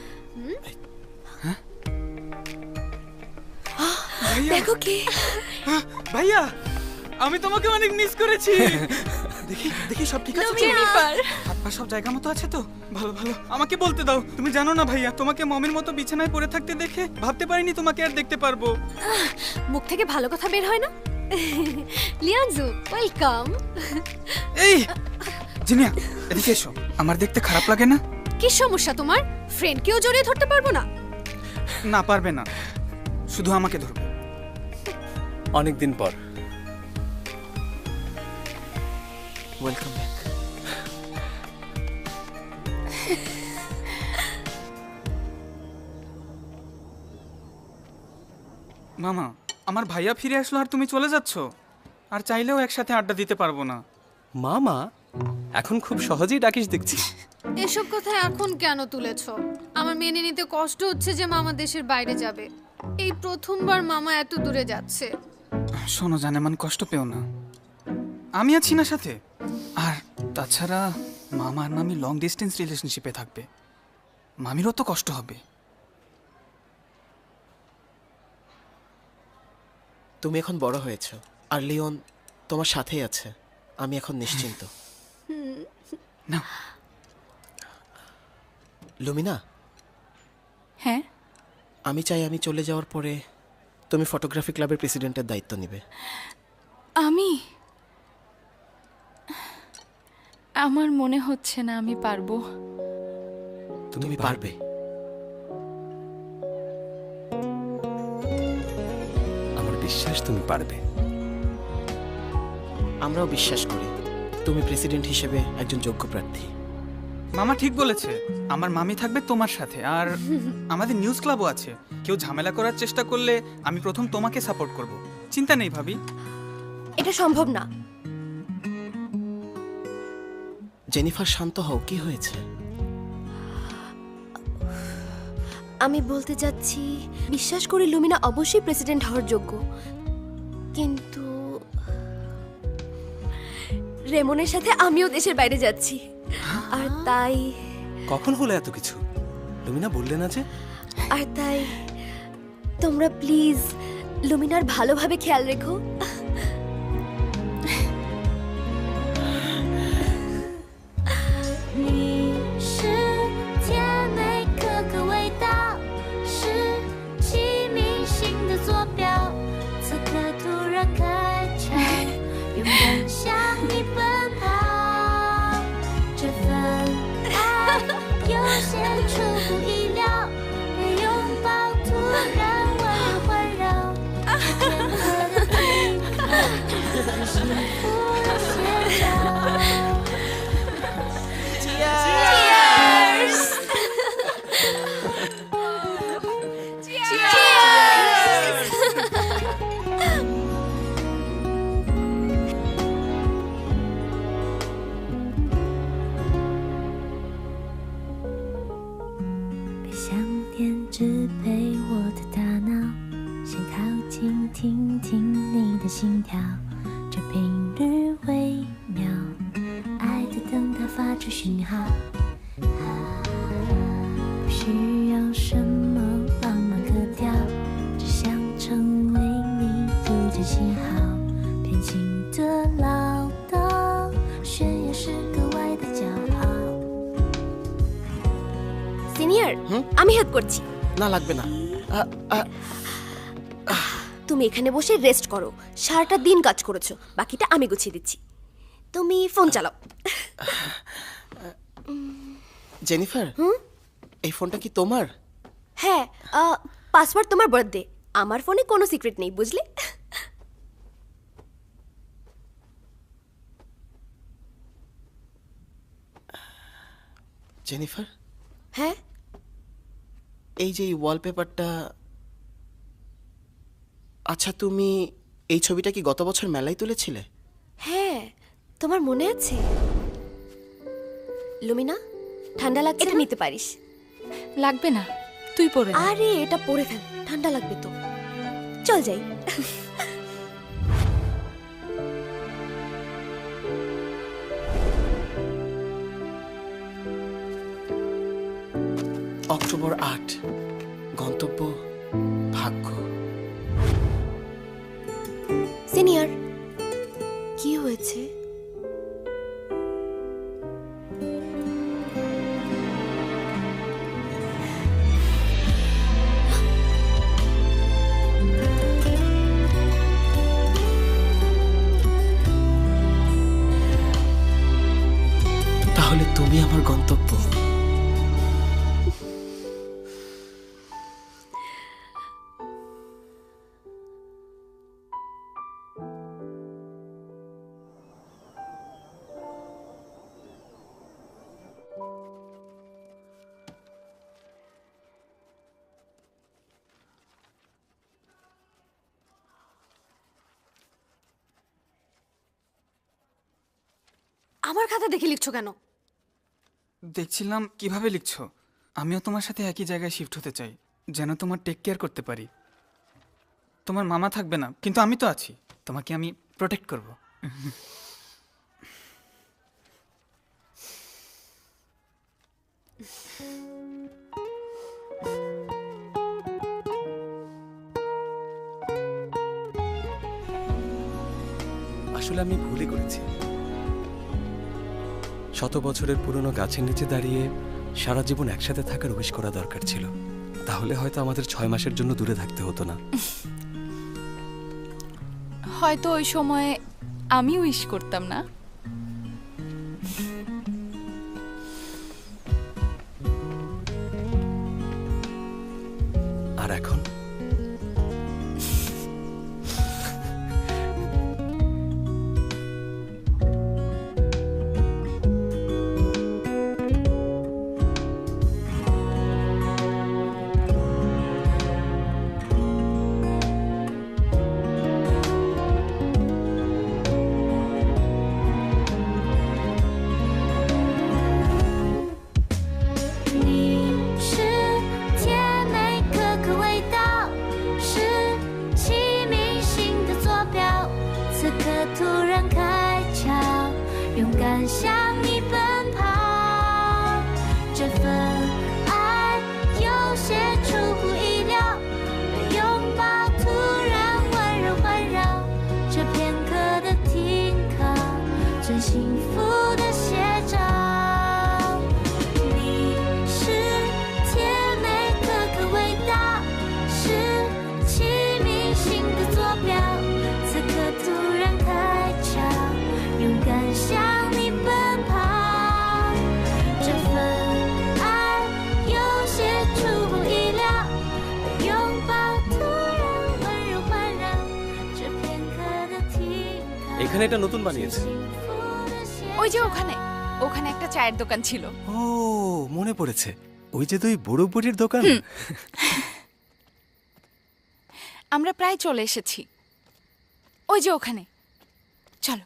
Speaker 1: দেখো কে।
Speaker 5: ভাইয়া, আমি তোমাকে অনেক মিস করেছি। দেখি দেখি সব ঠিক আছে তো?
Speaker 1: জেনিফার,
Speaker 5: হাত পা সব জায়গা মতো আছে তো? ভালো ভালো, আমাকে বলতে দাও। তুমি জানো না ভাইয়া, তোমাকে মমের মতো বিছানায় পড়ে থাকতে দেখে ভাবতে পারিনি তোমাকে আর দেখতে পারবো।
Speaker 1: মুখ থেকে ভালো কথা বের হয় না। লিয়ানজু, ওয়েলকাম।
Speaker 5: এই জিনিয়া, এদিকে এসো। আমার দেখতে খারাপ লাগে না?
Speaker 1: কি সমস্যা তোমার? ফ্রেন্ডকেও জড়িয়ে ধরতে পারবো না?
Speaker 5: না, পারবে না, শুধু আমাকে ধরবে।
Speaker 7: অনেকদিন পর।
Speaker 9: Welcome back.
Speaker 5: মামা, আমার ভাইয়া ফিরে আসলো আর তুমি চলে যাচ্ছ? আর চাইলেও একসাথে আড্ডা দিতে পারবো না।
Speaker 7: মামা এখন খুব সহজেই ডাকিস দেখছি।
Speaker 1: এসব কথা এখন কেন তুলেছো? আমার মেনে নিতে কষ্ট হচ্ছে যে মামা দেশের বাইরে যাবে। এই প্রথমবার মামা এত দূরে যাচ্ছে।
Speaker 5: শোনো জানেমান, কষ্ট পেও না, আমি আছি না সাথে। আর তাছাড়া মামা আর মামি লং ডিস্টেন্স রিলেশনশিপে থাকবে, মামিরও তো কষ্ট হবে।
Speaker 9: তুমি এখন বড় হয়েছ, আর লিওন তোমার সাথেই আছে। আমি এখন নিশ্চিন্ত।
Speaker 5: না
Speaker 9: লুমিনা,
Speaker 3: হ্যাঁ
Speaker 9: আমি চাই আমি চলে যাওয়ার পরে তুমি ফটোগ্রাফি ক্লাবের প্রেসিডেন্টের দায়িত্ব নেবে।
Speaker 3: আমার মনে হচ্ছে না আমি পারবো।
Speaker 9: তুমি পারবে।
Speaker 7: আমার বিশ্বাস তুমি পারবে।
Speaker 9: আমরাও বিশ্বাস করি তুমি প্রেসিডেন্ট হিসেবে একজন যোগ্য প্রার্থী।
Speaker 5: মামা ঠিক বলেছে, আমার মামি থাকবে তোমার সাথে, আর আমাদের নিউজ ক্লাবও আছে। কেউ ঝামেলা করার চেষ্টা করলে আমি প্রথম তোমাকে সাপোর্ট করব। চিন্তা নেই ভাবি।
Speaker 10: এটা সম্ভব না।
Speaker 9: জেনিফার, শান্ত হও, কি হয়েছে?
Speaker 10: আমি বলতে যাচ্ছি, বিশ্বাস করি লুমিনা অবশ্যই প্রেসিডেন্ট হওয়ার যোগ্য, কিন্তু রেমনের সাথে আমিও দেশের বাইরে যাচ্ছি, আর তাই
Speaker 7: কখন হলো এত কিছু? লুমিনা বললে না যে?
Speaker 10: আর তাই তোমরা প্লিজ লুমিনার ভালোভাবে খেয়াল রেখো।
Speaker 11: 你是甜美可可味道，是启明星的坐标。此刻突然开窍，勇敢向你奔跑。这份爱有些出乎意料，被拥抱突然温柔环绕，这天刻的地方，是幸福写照。
Speaker 10: Cheers!
Speaker 11: Cheers! 别想念支配我的大脑，先靠近听听你的心跳，这频率微妙，爱的灯它发出讯号，不需要什么浪漫格调，只想成为你独家喜好，偏心的唠叨，炫耀是格外的骄傲。
Speaker 10: সিনিয়র, আমি হেল্প করছি।
Speaker 9: না, লাগবে না।
Speaker 10: তুমি এখানে বসে রেস্ট করো, সারাটা দিন কাজ করেছো, বাকিটা আমি গুছিয়ে দিচ্ছি। তুমি ফোন চালাও।
Speaker 9: জেনিফার, এই ফোনটা কি তোমার?
Speaker 10: হ্যাঁ, পাসওয়ার্ড তোমার বার্থডে। আমার ফোনে কোনো সিক্রেট নেই, বুঝলে?
Speaker 9: জেনিফার,
Speaker 10: হ্যাঁ,
Speaker 9: এই যে ওয়ালপেপারটা, আচ্ছা তুমি এই ছবিটা কি গত বছর মেলায় তুলেছিলে?
Speaker 10: হ্যাঁ, তোমার মনে আছে? লুমিনা, ঠান্ডা লাগছে, এটা নিতে পারিস।
Speaker 3: লাগবে না, তুই পরে নে।
Speaker 10: আরে এটা পরে ফেল, ঠান্ডা লাগবে তো। চল যাই।
Speaker 9: অক্টোবর ৮, গন্তব্য ভাগ্য।
Speaker 10: সিনিয়র, কি হয়েছে?
Speaker 9: তাহলে তুমি আমার গন্তব্য।
Speaker 1: আমার খাতা দেখে লিখছো কেন?
Speaker 5: দেখছিলাম কিভাবে লিখছো। আমিও তোমার সাথে একই জায়গায় শিফট হতে চাই, যেন তোমার টেক কেয়ার করতে পারি। তোমার মামা থাকবে না, কিন্তু আমি তো আছি, তোমাকে আমি প্রোটেক্ট করব।
Speaker 7: আসলে আমি ভুলই করেছি। শত বছরের পুরনো গাছের নিচে দাঁড়িয়ে সারা জীবন একসাথে থাকার উইশ করা দরকার ছিল, তাহলে হয়তো আমাদের 6 মাসের জন্য দূরে থাকতে হতো না।
Speaker 3: হয়তো ওই সময়ে আমি উইশ করতাম না।
Speaker 7: আর এখন এখানে এটা নতুন বানিয়েছে।
Speaker 3: ওই যে ওখানে ওখানে একটা চায়ের দোকান ছিল।
Speaker 7: ও মনে পড়েছে, ওই যে তুই বড় বুড়ির দোকান।
Speaker 3: আমরা প্রায় চলে এসেছি। ওই যে ওখানে, চলো।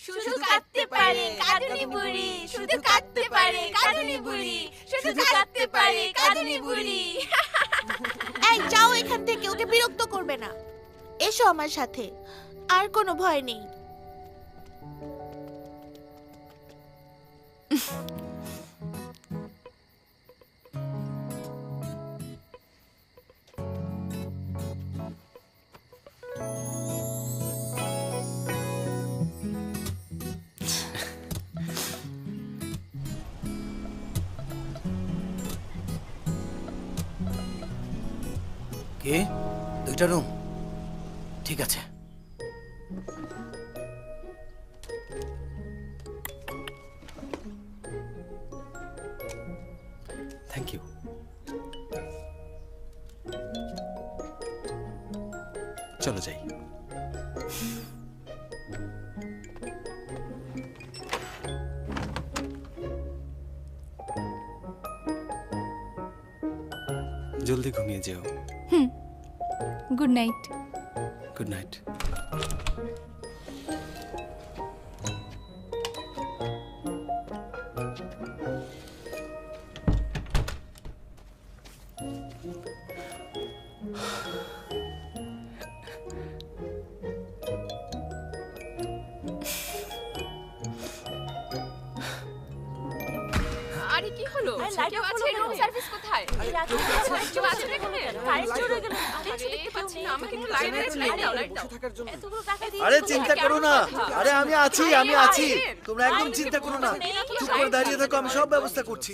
Speaker 11: শুধু কাঁদতে পারে কাঁদুনি বুড়ি, শুধু কাঁদতে পারে কাঁদুনি বুড়ি, শুধু কাঁদতে পারে কাঁদুনি বুড়ি।
Speaker 13: এই যাও এখান থেকে, ওকে বিরক্ত করবে না। এসো আমার সাথে, আর কোনো ভয় নেই।
Speaker 16: কে? 2টা রুম? ঠিক আছে।
Speaker 7: Thank you. চলো যাই। জলদি ঘুমিয়ে যেও।
Speaker 3: Good night.
Speaker 7: Good night.
Speaker 4: আরে কি হলো? কেউ আছে? রুম সার্ভিস কোথায়? কেউ আছে এখানে?
Speaker 11: কারেন্ট চলে গেল।
Speaker 4: কিছু দেখতে পাচ্ছি না। আমাকে একটু লাইট দাও, লাইট দাও।
Speaker 11: এতগুলো টাকা দিয়ে
Speaker 17: আরে চিন্তা করো না, আরে আমি আছি, আমি আছি, তোমরা একদম চিন্তা করো না, চুপ করে দাঁড়িয়ে থাকো, আমি সব ব্যবস্থা করছি।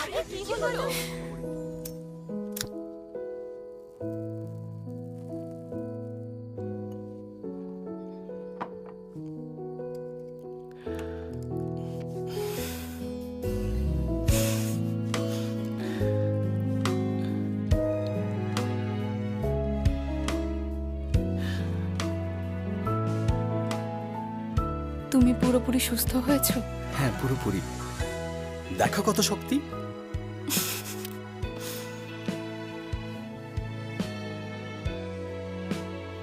Speaker 11: আরে কি হলো?
Speaker 3: তুমি পুরোপুরি সুস্থ হয়েছো?
Speaker 7: হ্যাঁ পুরোপুরি। দেখো কত শক্তি।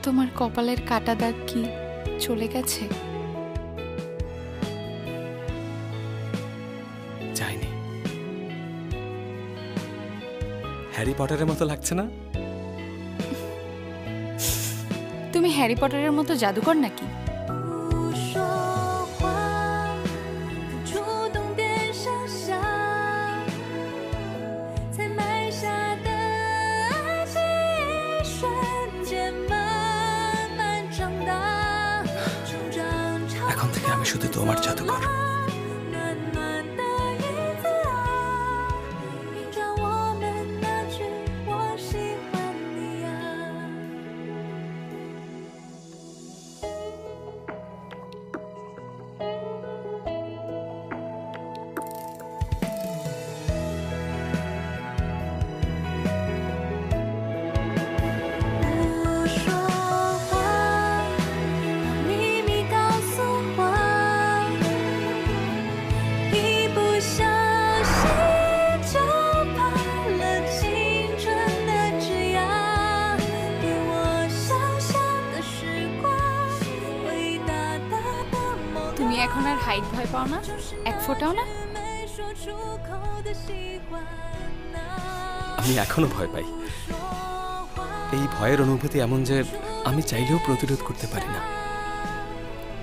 Speaker 3: তোমার কপালের কাটা দাগ কি চলে গেছে?
Speaker 7: যায়নি। হ্যারি পটারের মতো লাগছে না?
Speaker 3: তুমি হ্যারি পটারের মতো জাদুকর নাকি?
Speaker 11: 才埋下的爱被刷
Speaker 7: শুধু তোমার জাদুঘর।
Speaker 11: 暖暖的影子啊，映照我们那句我喜欢你啊。不说话，把秘密告诉我，一不小心就怕了青春的枝桠，给我小小的时光，伟大大的梦。
Speaker 3: তুমি এখন আর হাইট ভয় পাও না, এক ফোঁটাও না?
Speaker 11: 没说出口的喜欢啊。
Speaker 7: আমি এখনো ভয় পাই। এই ভয়ের অনুভূতি এমন যে আমি চাইলেও প্রতিরোধ করতে পারি না,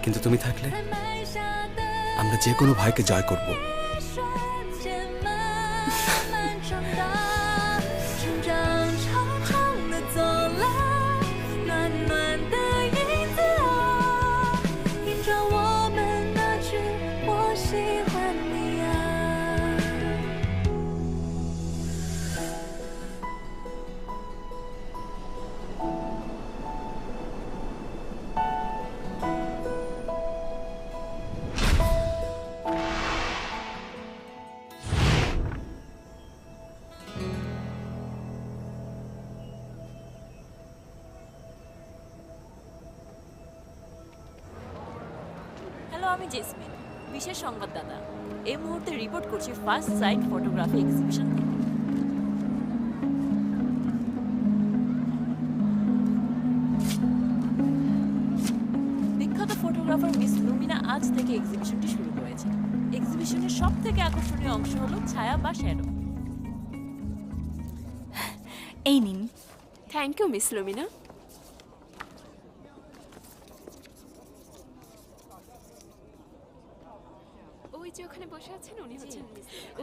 Speaker 7: কিন্তু তুমি থাকলে আমরা যে কোনো ভয়কে জয় করব।
Speaker 11: 瞬间慢慢长大，成长长长的走来，暖暖的影子啊，映照我们那句我喜欢你啊。
Speaker 14: হ্যালো, আমি জেসমিন, বিশেষ সংবাদদাতা। এই মুহূর্তে রিপোর্ট করছি ফার্স্ট সাইট ফটোগ্রাফি এক্সিবিশন থেকে। বিখ্যাত ফটোগ্রাফার মিস লুমিনা আজ থেকে এক্সিবিশনটি শুরু করেছে। এক্সিবিশনের সব থেকে আকর্ষণীয় অংশ হলো ছায়া বা শ্যাডো।
Speaker 3: এই নিন।
Speaker 4: Thank you miss Lumina. ওই যে ওখানে বসে আছেন উনি হচ্ছেন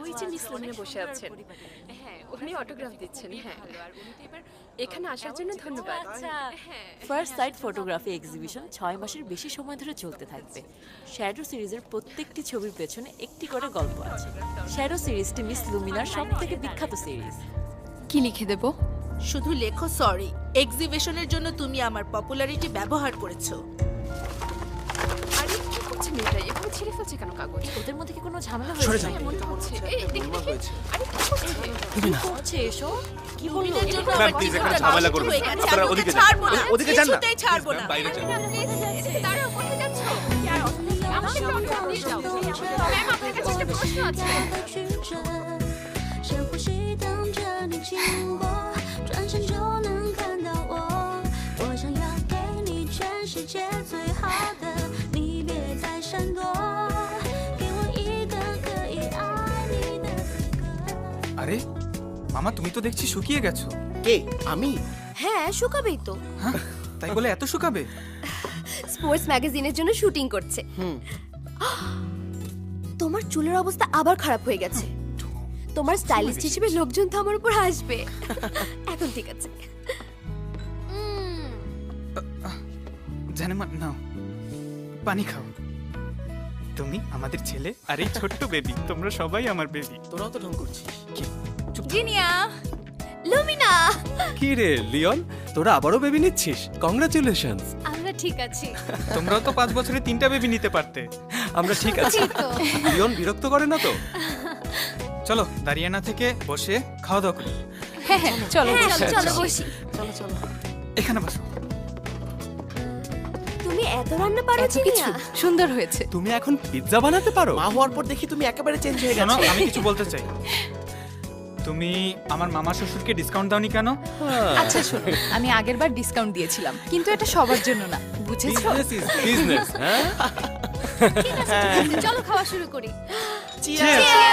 Speaker 4: ওই যে মিস লুমিনা বসে আছেন। হ্যাঁ, উনি অটোগ্রাফ দিচ্ছেন। হ্যাঁ, এখানে আসার জন্য ধন্যবাদ।
Speaker 14: ফার্স্ট সাইট ফটোগ্রাফি এক্সিবিশন 6 মাসের বেশি সময় ধরে চলতে থাকবে। শ্যাডো সিরিজের প্রত্যেকটি ছবির পেছনে একটি করে গল্প আছে। শ্যাডো সিরিজটি মিস লুমিনার সবথেকে বিখ্যাত সিরিজ।
Speaker 3: কি লিখে দেব?
Speaker 13: শুধু লেখো সরি, এক্সিবিশনের জন্য তুমি আমার পপুলারিটি ব্যবহার করেছো।
Speaker 4: আরে কি করছে মেয়েটা? এভাবে ছিঁড়ে ফেলছে কেন কাগজ?
Speaker 14: ওদের মধ্যে কি কোনো ঝামেলা
Speaker 7: সরে
Speaker 14: হয়েছে?
Speaker 7: যান।
Speaker 4: এমন তো হচ্ছে। এই দেখি দেখি। আরে কি করছে?
Speaker 14: কি করছে এসো? কি বললো?
Speaker 13: লুমিনার জন্য
Speaker 6: ম্যাম,
Speaker 13: আমার
Speaker 6: প্লিজ
Speaker 13: জীবনটা
Speaker 6: এখানে ঝামেলা
Speaker 13: নষ্ট
Speaker 6: করবেন
Speaker 13: হয়ে
Speaker 6: না।
Speaker 13: গেছে।
Speaker 6: আপনারা
Speaker 13: আমি
Speaker 6: ওদিকে
Speaker 13: ওকে
Speaker 6: যান।
Speaker 13: ছাড়বো না।
Speaker 6: ওদিকে যান না।
Speaker 13: কিছুতেই ছাড়বো না।
Speaker 6: বাইরে যান।
Speaker 4: দাঁড়াও, কোথায় যাচ্ছ? কি আর অসুবিধা? আমার সাথে অটোগ্রাফ দিয়ে যাও। ম্যাম, আপনার কাছে একটা প্রশ্ন আছে।
Speaker 11: 深呼吸，等着你经过，转身就能看到我。我想要给你全世界最好的，你别再闪躲，给我一个可以爱你的资格。
Speaker 5: আরে মামা, তুমি তো দেখছি শুকিয়ে গেছো।
Speaker 9: কে? আমি?
Speaker 10: হ্যাঁ, শুকাবেই তো।
Speaker 5: হ্যাঁ, তাই বলে এত শুকাবে?
Speaker 10: স্পোর্টস ম্যাগাজিনের জন্য শুটিং করছে। তোমার চুলের অবস্থা আবার খারাপ হয়ে গেছে। তোমার স্টাইলিস্ট হিসেবে লোকজন তো আমার উপর হাসবে। এখন ঠিক আছে।
Speaker 5: জানেমা, নাও পানি খাও। তুমি আমাদের ছেলে আর এই ছোট্ট বেবি, তোমরা সবাই আমার বেবি।
Speaker 9: তোরাও তো ঢং করছিস।
Speaker 3: জিনিয়া,
Speaker 10: লুমিনা,
Speaker 7: কি রে লিওন, তোরা আবারও বেবি নিচ্ছিস? কংগ্রাচুলেশনস।
Speaker 1: আমরা ঠিক আছি।
Speaker 5: তোমরাও তো 5 বছরে 3টা বেবি নিতে পারতে।
Speaker 7: আমরা ঠিক আছি।
Speaker 1: এই তো।
Speaker 7: লিওন বিরক্ত করে না তো?
Speaker 5: চলো দাঁড়িয়ে না থেকে বসে খাওয়া দাওয়া করি।
Speaker 3: হ্যাঁ হ্যাঁ, চলো
Speaker 10: চলো বসি।
Speaker 9: চলো চলো।
Speaker 5: এখানে বসো।
Speaker 10: তুমি এত রান্না পারো
Speaker 3: এত কিছু
Speaker 10: চিনিয়া?
Speaker 3: সুন্দর হয়েছে।
Speaker 7: তুমি এখন পিৎজা বানাতে পারো?
Speaker 9: মা হওয়ার পর দেখি তুমি একেবারে চেঞ্জ হয়ে
Speaker 5: শোনো,
Speaker 9: গেছো।
Speaker 5: আমি কিছু বলতে চাই। তুমি আমার মামা শ্বশুরকে ডিসকাউন্ট দাওনি কেন?
Speaker 3: আচ্ছা শোনো, আমি আগেরবার ডিসকাউন্ট দিয়েছিলাম, কিন্তু এটা সবার জন্য না, বুঝেছো?
Speaker 7: Business is business. হ্যাঁ,
Speaker 1: ঠিক আছে, চলো খাওয়া শুরু করি।
Speaker 9: Cheers!